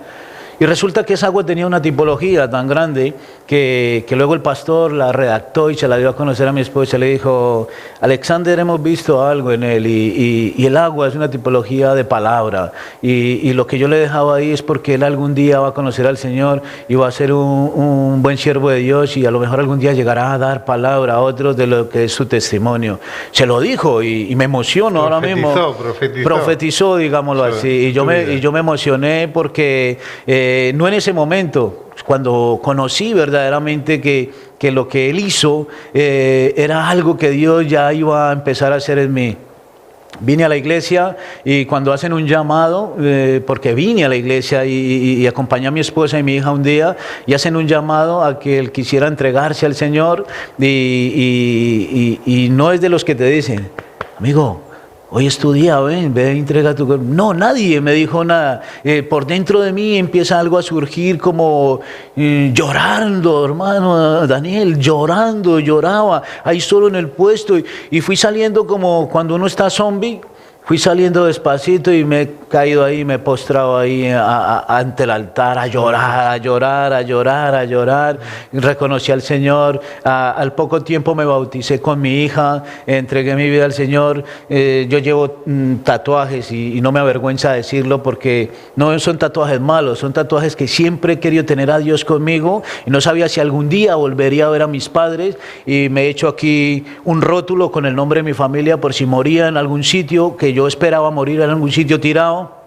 Y resulta que esa agua tenía una tipología tan grande que luego el pastor la redactó y se la dio a conocer a mi esposa. Le dijo, Alexander, hemos visto algo en él y el agua es una tipología de palabra. Y lo que yo le he dejado ahí es porque él algún día va a conocer al Señor y va a ser un buen siervo de Dios y a lo mejor algún día llegará a dar palabra a otros de lo que es su testimonio. Se lo dijo y me emociono ahora mismo. Profetizó, digámoslo así. Y yo me emocioné porque no en ese momento, cuando conocí verdaderamente que lo que él hizo era algo que Dios ya iba a empezar a hacer en mí. Vine a la iglesia y cuando hacen un llamado, porque vine a la iglesia y acompañé a mi esposa y mi hija un día y hacen un llamado a que él quisiera entregarse al Señor y no es de los que te dicen, amigo, hoy es tu día, ve y entrega tu cuerpo. No, nadie me dijo nada. Por dentro de mí empieza algo a surgir como llorando, hermano Daniel, lloraba, ahí solo en el puesto. Y fui saliendo como cuando uno está zombie. Fui saliendo despacito y me he caído ahí, me he postrado ahí ante el altar a llorar. Reconocí al Señor. Al poco tiempo me bauticé con mi hija, entregué mi vida al Señor. Yo llevo tatuajes y no me avergüenza decirlo porque no son tatuajes malos, son tatuajes que siempre he querido tener a Dios conmigo y no sabía si algún día volvería a ver a mis padres y me he hecho aquí un rótulo con el nombre de mi familia por si moría en algún sitio que yo esperaba morir en algún sitio tirado.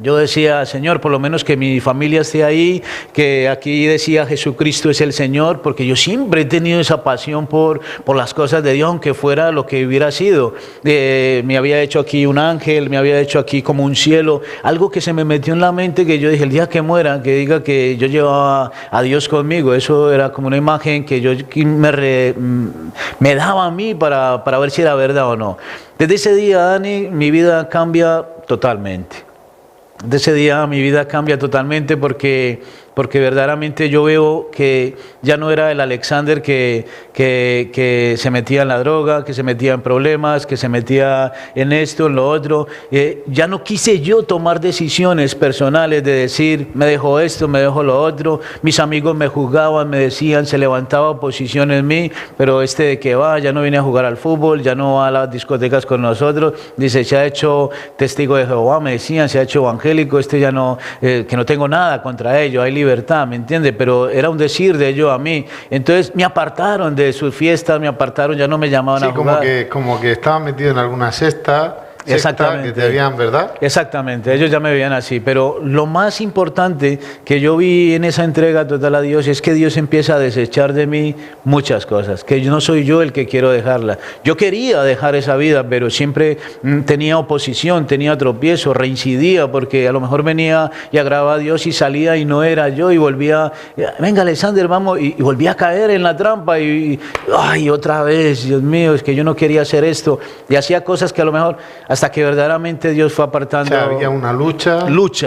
Yo decía, Señor, por lo menos que mi familia esté ahí, que aquí decía Jesucristo es el Señor, porque yo siempre he tenido esa pasión por las cosas de Dios, aunque fuera lo que hubiera sido. Me había hecho aquí un ángel, me había hecho aquí como un cielo, algo que se me metió en la mente que yo dije, el día que muera, que diga que yo llevaba a Dios conmigo. Eso era como una imagen que yo me daba a mí para ver si era verdad o no. Desde ese día, Dani, mi vida cambia totalmente. De ese día mi vida cambia totalmente porque verdaderamente yo veo que ya no era el Alexander que se metía en la droga, que se metía en problemas, que se metía en esto, en lo otro. Ya no quise yo tomar decisiones personales de decir, me dejo esto, me dejo lo otro. Mis amigos me juzgaban, me decían, se levantaba oposición en mí, pero de que va, ya no viene a jugar al fútbol, ya no va a las discotecas con nosotros. Dice, se ha hecho testigo de Jehová, me decían, se ha hecho evangélico, ya no, que no tengo nada contra ello, hay libertad, ¿me entiende? Pero era un decir de ellos a mí. Entonces me apartaron de sus fiestas, me apartaron, ya no me llamaban a jugar. Como que estaba metido en alguna cesta Exactamente. Que te veían, ¿verdad? Exactamente, ellos ya me veían así, pero lo más importante que yo vi en esa entrega total a Dios es que Dios empieza a desechar de mí muchas cosas, que yo no soy yo el que quiero dejarla. Yo quería dejar esa vida, pero siempre tenía oposición, tenía tropiezo, reincidía, porque a lo mejor venía y agradaba a Dios y salía y no era yo y volvía, venga Alexander, vamos, y volvía a caer en la trampa y ay, otra vez, Dios mío, es que yo no quería hacer esto, y hacía cosas que a lo mejor, hasta que verdaderamente Dios fue apartando. O sea, había una lucha.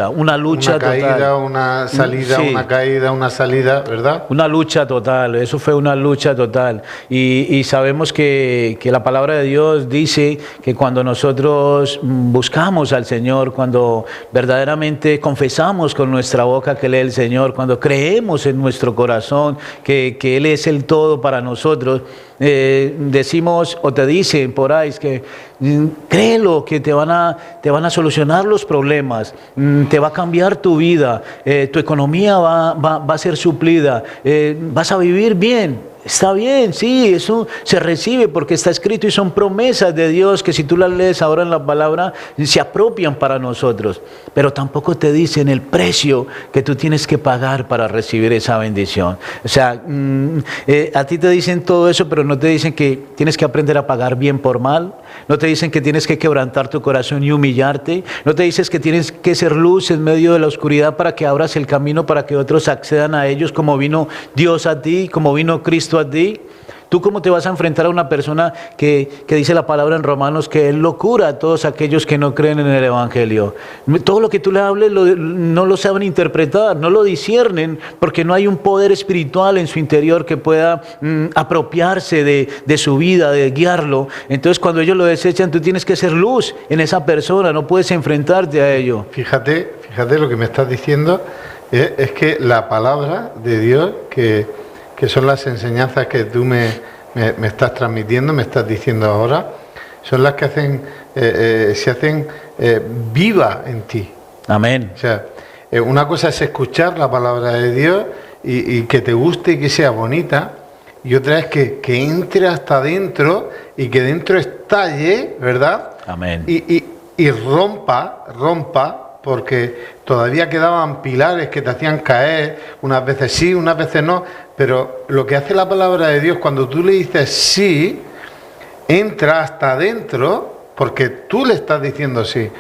Una lucha total. Una caída, total. una salida, Sí. una caída, una salida, ¿verdad? Una lucha total, eso fue una lucha total. Y sabemos que la palabra de Dios dice que cuando nosotros buscamos al Señor, cuando verdaderamente confesamos con nuestra boca que Él es el Señor, cuando creemos en nuestro corazón que Él es el todo para nosotros, decimos o te dicen por ahí que créelo, que te van a solucionar los problemas, te va a cambiar tu vida, tu economía va a ser suplida, vas a vivir bien. Está bien, sí, eso se recibe porque está escrito y son promesas de Dios que si tú las lees ahora en la palabra se apropian para nosotros, pero tampoco te dicen el precio que tú tienes que pagar para recibir esa bendición. O sea, a ti te dicen todo eso, pero no te dicen que tienes que aprender a pagar bien por mal, no te dicen que tienes que quebrantar tu corazón y humillarte, no te dices que tienes que ser luz en medio de la oscuridad para que abras el camino para que otros accedan a ellos como vino Dios a ti, como vino Cristo a ti. ¿Tú cómo te vas a enfrentar a una persona que dice la palabra en Romanos que es locura a todos aquellos que no creen en el Evangelio? Todo lo que tú le hables no lo saben interpretar, no lo disciernen, porque no hay un poder espiritual en su interior que pueda apropiarse de su vida, de guiarlo. Entonces cuando ellos lo desechan, tú tienes que ser luz en esa persona, no puedes enfrentarte a ello. Fíjate lo que me estás diciendo, es que la palabra de Dios, que son las enseñanzas que tú me estás transmitiendo, me estás diciendo ahora, son las que se hacen viva en ti. Amén. O sea, una cosa es escuchar la palabra de Dios y que te guste y que sea bonita, y otra es que entre hasta dentro y que dentro estalle, ¿verdad? Amén. Y rompa, porque todavía quedaban pilares que te hacían caer, unas veces sí, unas veces no, pero lo que hace la palabra de Dios cuando tú le dices sí, entra hasta adentro, porque tú le estás diciendo sí.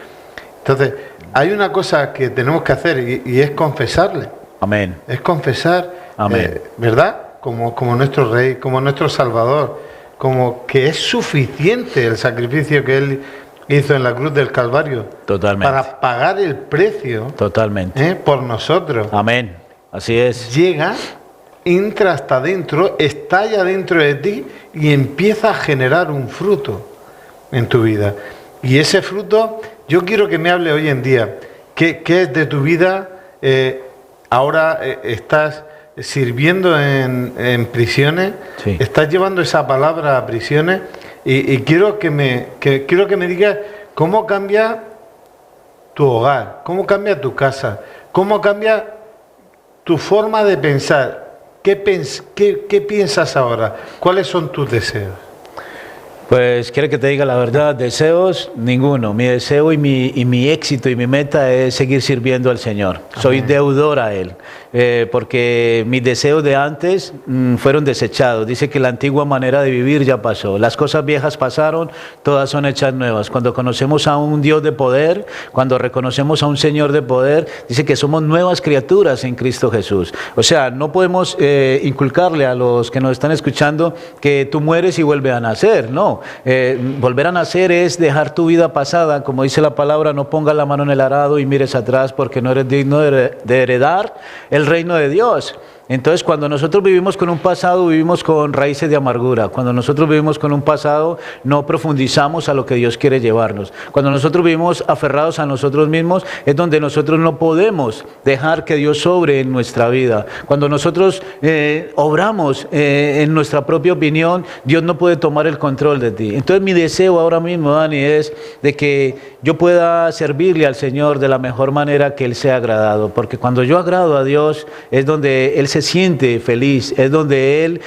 Entonces, hay una cosa que tenemos que hacer y es confesarle. Amén. Es confesar, Amén. ¿verdad? Como nuestro Rey, como nuestro Salvador, como que es suficiente el sacrificio que Él hizo en la cruz del Calvario. Totalmente. Para pagar el precio. Totalmente. Por nosotros. Amén. Así es. Llega, entra hasta dentro, estalla dentro de ti y empieza a generar un fruto en tu vida. Y ese fruto, yo quiero que me hable hoy en día. ¿Qué es de tu vida? Ahora estás sirviendo en prisiones, Sí. Estás llevando esa palabra a prisiones. Y quiero que me digas cómo cambia tu hogar, cómo cambia tu casa, cómo cambia tu forma de pensar. ¿Qué piensas ahora? ¿Cuáles son tus deseos? Pues quiero que te diga la verdad, deseos ninguno. Mi deseo y mi éxito y mi meta es seguir sirviendo al Señor. Amén. Soy deudor a Él, porque mis deseos de antes fueron desechados. Dice que la antigua manera de vivir ya pasó. Las cosas viejas pasaron, todas son hechas nuevas. Cuando conocemos a un Dios de poder, cuando reconocemos a un Señor de poder, dice que somos nuevas criaturas en Cristo Jesús. O sea, no podemos inculcarle a los que nos están escuchando que tú mueres y vuelves a nacer, no. Volver a nacer es dejar tu vida pasada, como dice la palabra, no pongas la mano en el arado y mires atrás porque no eres digno de heredar el reino de Dios. Entonces, cuando nosotros vivimos con un pasado, vivimos con raíces de amargura. Cuando nosotros vivimos con un pasado, no profundizamos a lo que Dios quiere llevarnos. Cuando nosotros vivimos aferrados a nosotros mismos, es donde nosotros no podemos dejar que Dios sobre en nuestra vida. Cuando nosotros obramos en nuestra propia opinión, Dios no puede tomar el control de ti. Entonces, mi deseo ahora mismo, Dani, es de que yo pueda servirle al Señor de la mejor manera que Él sea agradado, porque cuando yo agrado a Dios es donde Él se siente feliz, es donde Él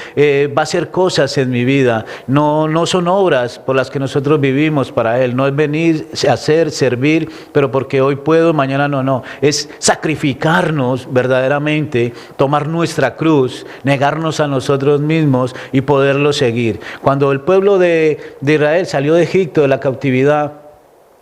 va a hacer cosas en mi vida. No son obras por las que nosotros vivimos para Él, no es venir a hacer, servir, pero porque hoy puedo, mañana no, es sacrificarnos verdaderamente, tomar nuestra cruz, negarnos a nosotros mismos y poderlo seguir. Cuando el pueblo de Israel salió de Egipto, de la cautividad,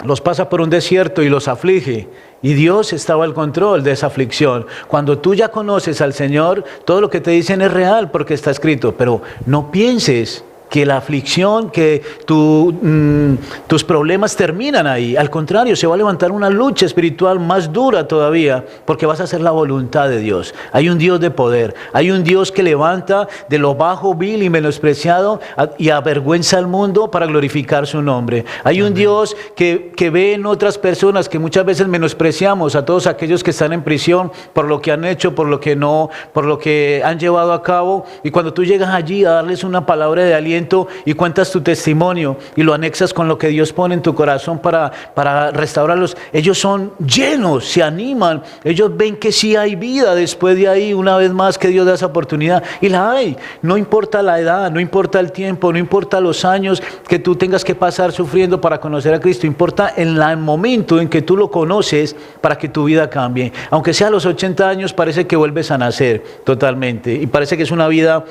los pasa por un desierto y los aflige. Y Dios estaba al control de esa aflicción. Cuando tú ya conoces al Señor, todo lo que te dicen es real porque está escrito. Pero no pienses que la aflicción, que tus problemas terminan ahí. Al contrario, se va a levantar una lucha espiritual más dura todavía, porque vas a hacer la voluntad de Dios. Hay un Dios de poder, hay un Dios que levanta de lo bajo, vil y menospreciado y avergüenza al mundo para glorificar su nombre. Hay un Dios que ve en otras personas que muchas veces menospreciamos, a todos aquellos que están en prisión por lo que han hecho, por lo que han llevado a cabo, y cuando tú llegas allí a darles una palabra de aliento y cuentas tu testimonio y lo anexas con lo que Dios pone en tu corazón para restaurarlos, ellos son llenos, se animan, ellos ven que sí hay vida después de ahí, una vez más que Dios da esa oportunidad, y la hay. No importa la edad, no importa el tiempo, no importa los años que tú tengas que pasar sufriendo para conocer a Cristo, importa el momento en que tú lo conoces para que tu vida cambie. Aunque sea a los 80 años, parece que vuelves a nacer totalmente y parece que es una vida...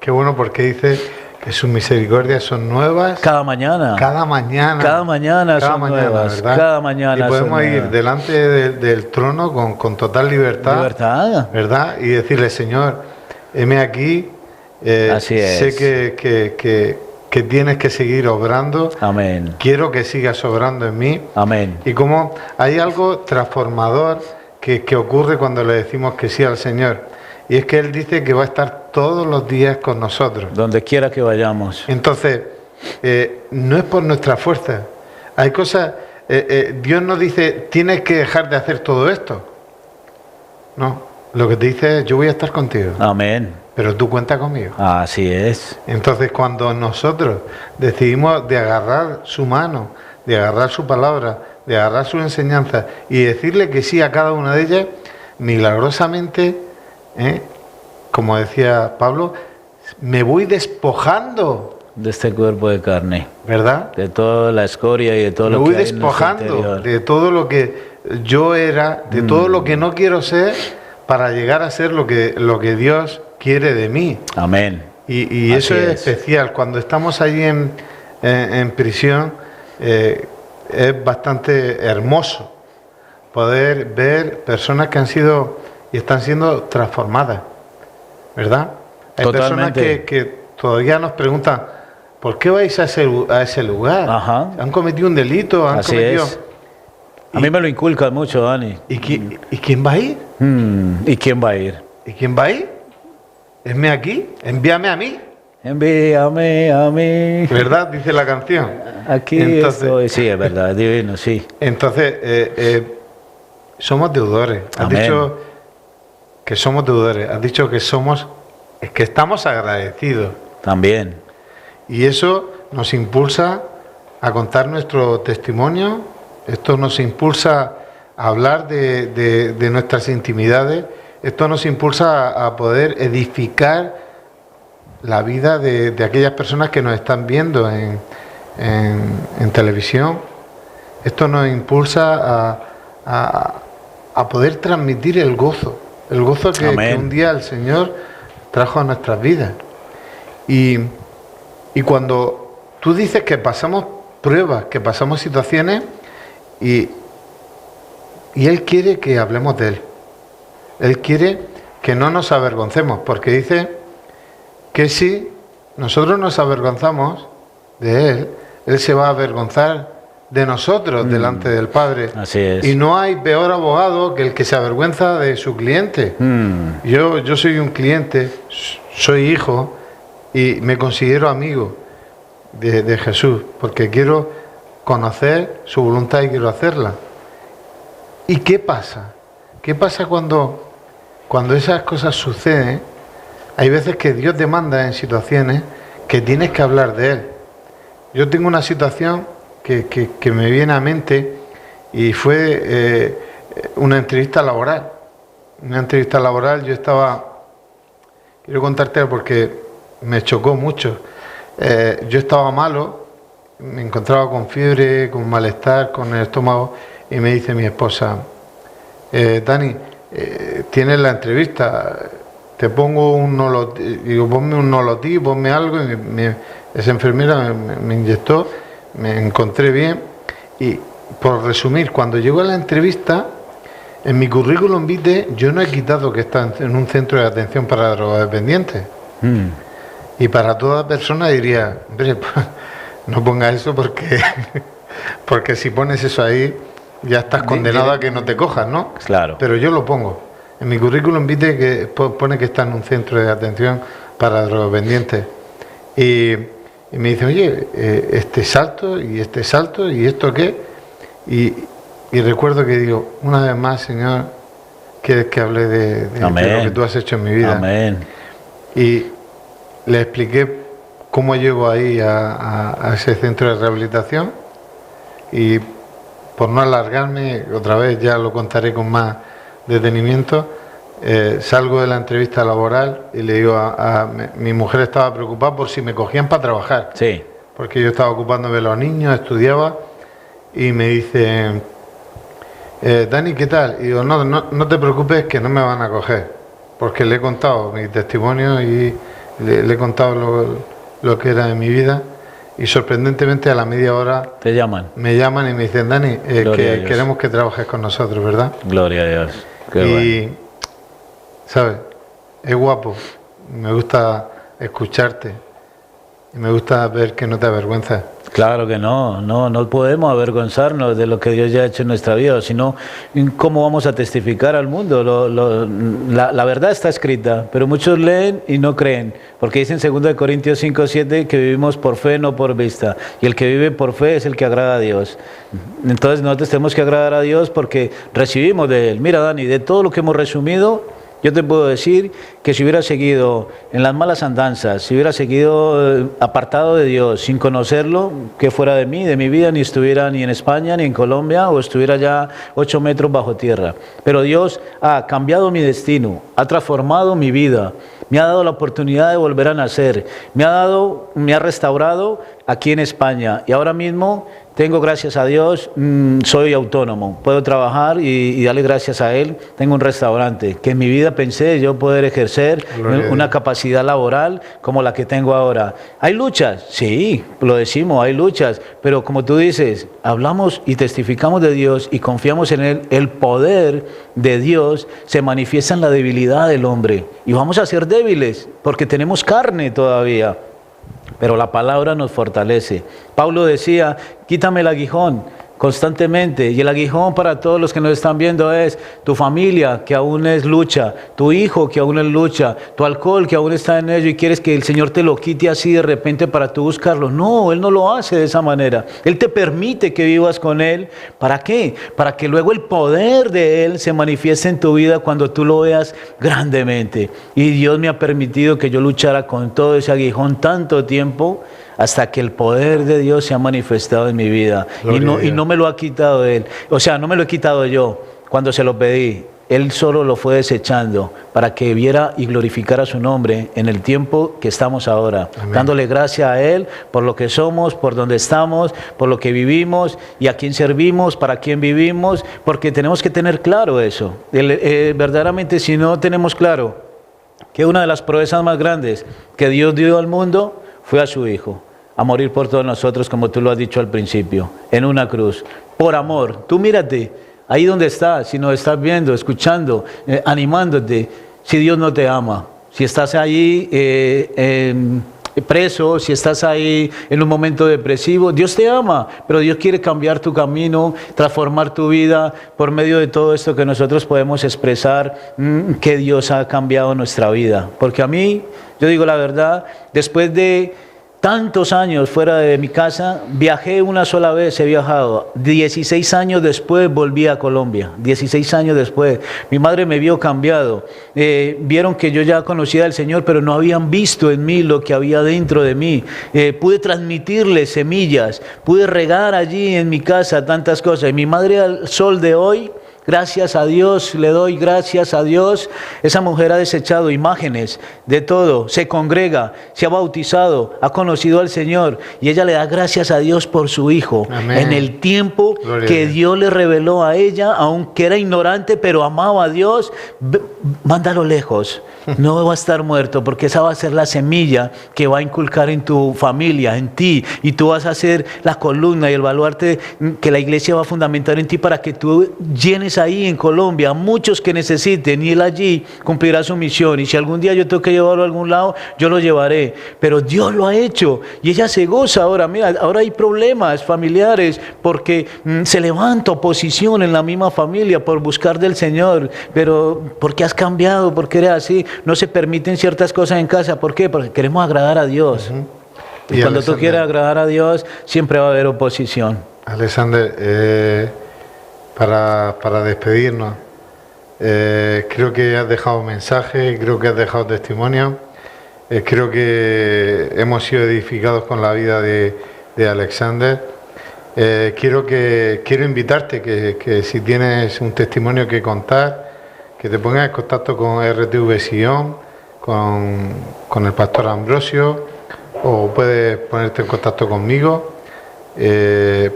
Qué bueno, porque dice que sus misericordias son nuevas. Cada mañana. Cada mañana. Cada mañana son nuevas. ¿verdad? Cada mañana. Y podemos ir delante del trono con total libertad. Libertad. ¿Verdad? Y decirle, Señor, heme aquí. Así es. Sé que tienes que seguir obrando. Amén. Quiero que sigas obrando en mí. Amén. Y como hay algo transformador que ocurre cuando le decimos que sí al Señor. Y es que Él dice que va a estar todos los días con nosotros. Donde quiera que vayamos. Entonces, no es por nuestra fuerza. Hay cosas... Dios nos dice, tienes que dejar de hacer todo esto. No, lo que te dice es, yo voy a estar contigo. Amén. Pero tú cuenta conmigo. Así es. Entonces, cuando nosotros decidimos de agarrar su mano, de agarrar su palabra, de agarrar su enseñanza y decirle que sí a cada una de ellas, milagrosamente... como decía Pablo, me voy despojando de este cuerpo de carne, ¿verdad? De toda la escoria y de todo lo que hay en nuestro despojando interior. de todo lo que yo era, de todo lo que no quiero ser, para llegar a ser lo que Dios quiere de mí. Amén. Y eso es especial. Cuando estamos allí en prisión, es bastante hermoso poder ver personas que han sido y están siendo transformadas, ¿verdad? Hay Totalmente. personas que todavía nos preguntan, ¿por qué vais a ese lugar? Ajá. Han cometido un delito, han Así cometido... es. A mí me lo inculcan mucho, Dani. ¿Y quién va a ir? ¿Y quién va a ir? ¿Y quién va a ir? Heme aquí, envíame a mí. Envíame a mí. ¿Verdad? Dice la canción. Aquí estoy. Sí, es verdad, es divino, sí. Entonces, somos deudores. Has Amén. dicho que somos deudores. Has dicho que estamos agradecidos. También. Y eso nos impulsa a contar nuestro testimonio. Esto nos impulsa a hablar de nuestras intimidades. Esto nos impulsa a poder edificar la vida de aquellas personas que nos están viendo en televisión. Esto nos impulsa a poder transmitir el gozo que un día el Señor trajo a nuestras vidas. Y cuando tú dices que pasamos pruebas, que pasamos situaciones, y Él quiere que hablemos de Él. Él quiere que no nos avergoncemos, porque dice que si nosotros nos avergonzamos de Él, Él se va a avergonzar de nosotros delante del Padre. Así es. Y no hay peor abogado que el que se avergüenza de su cliente. Yo soy un cliente, soy hijo y me considero amigo de Jesús, porque quiero conocer su voluntad y quiero hacerla. ¿Y qué pasa? ¿Qué pasa cuando esas cosas suceden? Hay veces que Dios demanda en situaciones que tienes que hablar de Él. Yo tengo una situación que me viene a mente, y fue una entrevista laboral. Una entrevista laboral, quiero contarte porque me chocó mucho. Yo estaba malo, me encontraba con fiebre, con malestar, con el estómago, y me dice mi esposa, Dani, tienes la entrevista, te pongo un nolotí, digo, ponme un nolotí, ponme algo, y esa enfermera me inyectó, me encontré bien, y por resumir, cuando llegó a la entrevista, en mi currículum vitae yo no he quitado que está en un centro de atención para drogodependientes. Y para toda persona diría, hombre, no ponga eso porque si pones eso ahí ya estás condenado a que no te cojas, ¿no? Claro. Pero yo lo pongo. En mi currículum vitae que pone que está en un centro de atención para drogodependientes. Y me dice, oye, este salto y esto qué. Y recuerdo que digo, una vez más, Señor, quieres que hable de lo que tú has hecho en mi vida. Amén. Y le expliqué cómo llego ahí a ese centro de rehabilitación, y por no alargarme, otra vez ya lo contaré con más detenimiento, salgo de la entrevista laboral y le digo mi mujer estaba preocupada por si me cogían para trabajar. Sí. Porque yo estaba ocupándome de los niños, estudiaba, y me dice, Dani, ¿qué tal? Y digo, no te preocupes, que no me van a coger, porque le he contado mi testimonio y le he contado lo que era de mi vida, y sorprendentemente a la media hora te llaman. Me llaman y me dicen, Dani, que queremos que trabajes con nosotros, ¿verdad? Gloria a Dios. Qué y, bueno. ¿sabes? Es guapo, me gusta escucharte y me gusta ver que no te avergüenzas. Claro que no podemos avergonzarnos de lo que Dios ya ha hecho en nuestra vida, sino cómo vamos a testificar al mundo. La verdad está escrita, pero muchos leen y no creen, porque dice en 2 Corintios 5:7 que vivimos por fe, no por vista, y el que vive por fe es el que agrada a Dios. Entonces nosotros tenemos que agradar a Dios porque recibimos de Él. Mira, Dani, de todo lo que hemos resumido, yo te puedo decir que si hubiera seguido en las malas andanzas, si hubiera seguido apartado de Dios, sin conocerlo, que fuera de mí, de mi vida, ni estuviera ni en España, ni en Colombia, o estuviera ya 8 metros bajo tierra. Pero Dios ha cambiado mi destino, ha transformado mi vida, me ha dado la oportunidad de volver a nacer, me ha restaurado aquí en España, y ahora mismo tengo, gracias a Dios, soy autónomo, puedo trabajar y darle gracias a Él. Tengo un restaurante que en mi vida pensé yo poder ejercer una capacidad laboral como la que tengo ahora. ¿Hay luchas? Sí, lo decimos, hay luchas, pero como tú dices, hablamos y testificamos de Dios y confiamos en Él. El poder de Dios se manifiesta en la debilidad del hombre, y vamos a ser débiles porque tenemos carne todavía. Pero la palabra nos fortalece. Pablo decía, quítame el aguijón constantemente. Y el aguijón para todos los que nos están viendo es tu familia, que aún es lucha, tu hijo, que aún es lucha, tu alcohol, que aún está en ello, y quieres que el Señor te lo quite así de repente para tú buscarlo. No, Él no lo hace de esa manera. Él te permite que vivas con Él. ¿Para qué? Para que luego el poder de Él se manifieste en tu vida cuando tú lo veas grandemente. Y Dios me ha permitido que yo luchara con todo ese aguijón tanto tiempo, hasta que el poder de Dios se ha manifestado en mi vida. Y no me lo ha quitado Él. O sea, no me lo he quitado yo cuando se lo pedí. Él solo lo fue desechando para que viera y glorificara su nombre en el tiempo que estamos ahora. Amén. Dándole gracias a Él por lo que somos, por donde estamos, por lo que vivimos y a quién servimos, para quién vivimos, porque tenemos que tener claro eso. Verdaderamente, si no tenemos claro que una de las proezas más grandes que Dios dio al mundo fue a su Hijo, a morir por todos nosotros, como tú lo has dicho al principio, en una cruz, por amor. Tú mírate, ahí donde estás, si nos estás viendo, escuchando, animándote, si Dios no te ama, si estás ahí preso, si estás ahí en un momento depresivo, Dios te ama, pero Dios quiere cambiar tu camino, transformar tu vida por medio de todo esto que nosotros podemos expresar, que Dios ha cambiado nuestra vida. Porque a mí, yo digo la verdad, después de tantos años fuera de mi casa, viajé una sola vez, he viajado. 16 años después volví a Colombia, 16 años después. Mi madre me vio cambiado. Vieron que yo ya conocía al Señor, pero no habían visto en mí lo que había dentro de mí. Pude transmitirles semillas, pude regar allí en mi casa tantas cosas. Y mi madre al sol de hoy, gracias a Dios, le doy gracias a Dios. Esa mujer ha desechado imágenes de todo, se congrega, se ha bautizado, ha conocido al Señor y ella le da gracias a Dios por su hijo. Amén. En el tiempo que Dios le reveló a ella, aunque era ignorante, pero amaba a Dios, mándalo lejos. No va a estar muerto, porque esa va a ser la semilla que va a inculcar en tu familia, en ti, y tú vas a ser la columna y el baluarte que la iglesia va a fundamentar en ti para que tú llenes ahí en Colombia a muchos que necesiten, y él allí cumplirá su misión. Y si algún día yo tengo que llevarlo a algún lado, yo lo llevaré, pero Dios lo ha hecho y ella se goza ahora. Mira, ahora hay problemas familiares porque se levanta oposición en la misma familia por buscar del Señor. Pero ¿por qué has cambiado? ¿Por qué eres así? No se permiten ciertas cosas en casa. ¿Por qué? Porque queremos agradar a Dios. Y cuando tú quieres agradar a Dios, siempre va a haber oposición. Alexander, para despedirnos, creo que has dejado mensajes, creo que has dejado testimonio, creo que hemos sido edificados con la vida de Alexander. Quiero invitarte que si tienes un testimonio que contar, que te pongas en contacto con RTV Sion, con el pastor Ambrosio, o puedes ponerte en contacto conmigo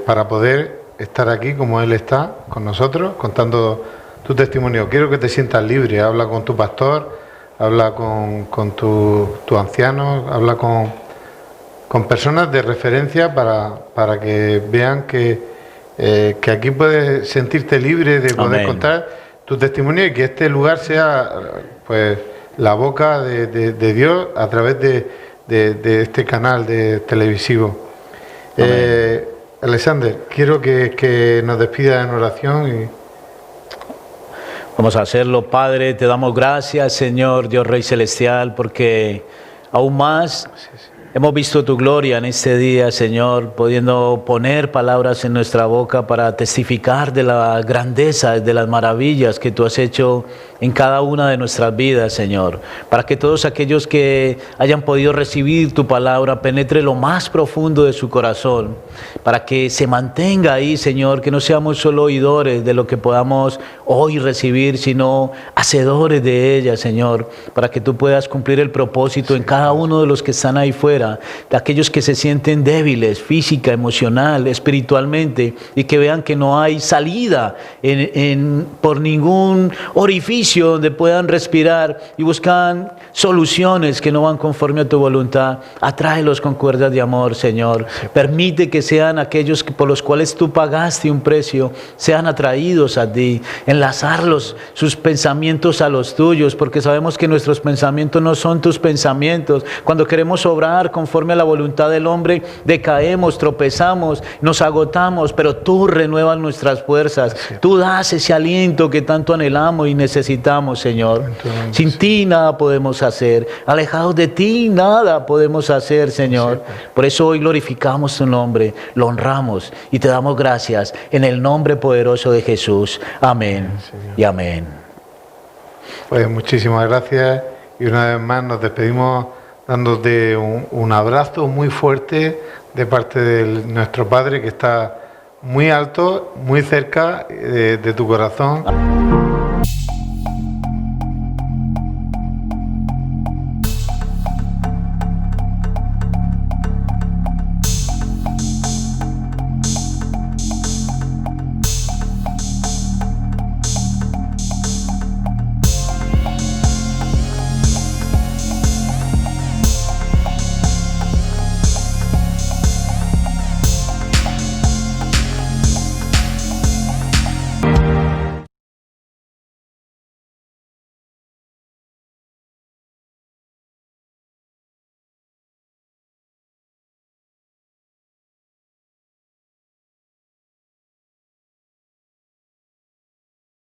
para poder estar aquí como él está con nosotros, contando tu testimonio. Quiero que te sientas libre, habla con tu pastor, habla con tu anciano, habla con personas de referencia para que vean que aquí puedes sentirte libre de poder Amén. Contar tu testimonio y que este lugar sea pues la boca de Dios a través de este canal de televisivo. Alexander, quiero que nos despidas en oración. Vamos a hacerlo. Padre, te damos gracias, Señor, Dios Rey Celestial, porque aún más hemos visto tu gloria en este día, Señor, pudiendo poner palabras en nuestra boca para testificar de la grandeza, de las maravillas que tú has hecho en cada una de nuestras vidas, Señor, para que todos aquellos que hayan podido recibir tu palabra penetre lo más profundo de su corazón, para que se mantenga ahí, Señor, que no seamos solo oidores de lo que podamos hoy recibir, sino hacedores de ella, Señor, para que tú puedas cumplir el propósito en cada uno de los que están ahí fuera, de aquellos que se sienten débiles, física, emocional, espiritualmente, y que vean que no hay salida por ningún orificio donde puedan respirar y buscan soluciones que no van conforme a tu voluntad. Atráelos con cuerdas de amor, Señor. Permite que sean aquellos por los cuales tú pagaste un precio, sean atraídos a ti, enlazarlos, sus pensamientos a los tuyos, porque sabemos que nuestros pensamientos no son tus pensamientos. Cuando queremos obrar conforme a la voluntad del hombre, decaemos, tropezamos, nos agotamos, pero tú renuevas nuestras fuerzas. Tú das ese aliento que tanto anhelamos y necesitamos, Señor. Sin ti nada podemos hacer. Alejados de ti nada podemos hacer, Señor. Por eso hoy glorificamos tu nombre, lo honramos y te damos gracias en el nombre poderoso de Jesús. Amén y amén. Pues muchísimas gracias y una vez más nos despedimos dándote un abrazo muy fuerte de parte de nuestro Padre que está muy alto, muy cerca de tu corazón.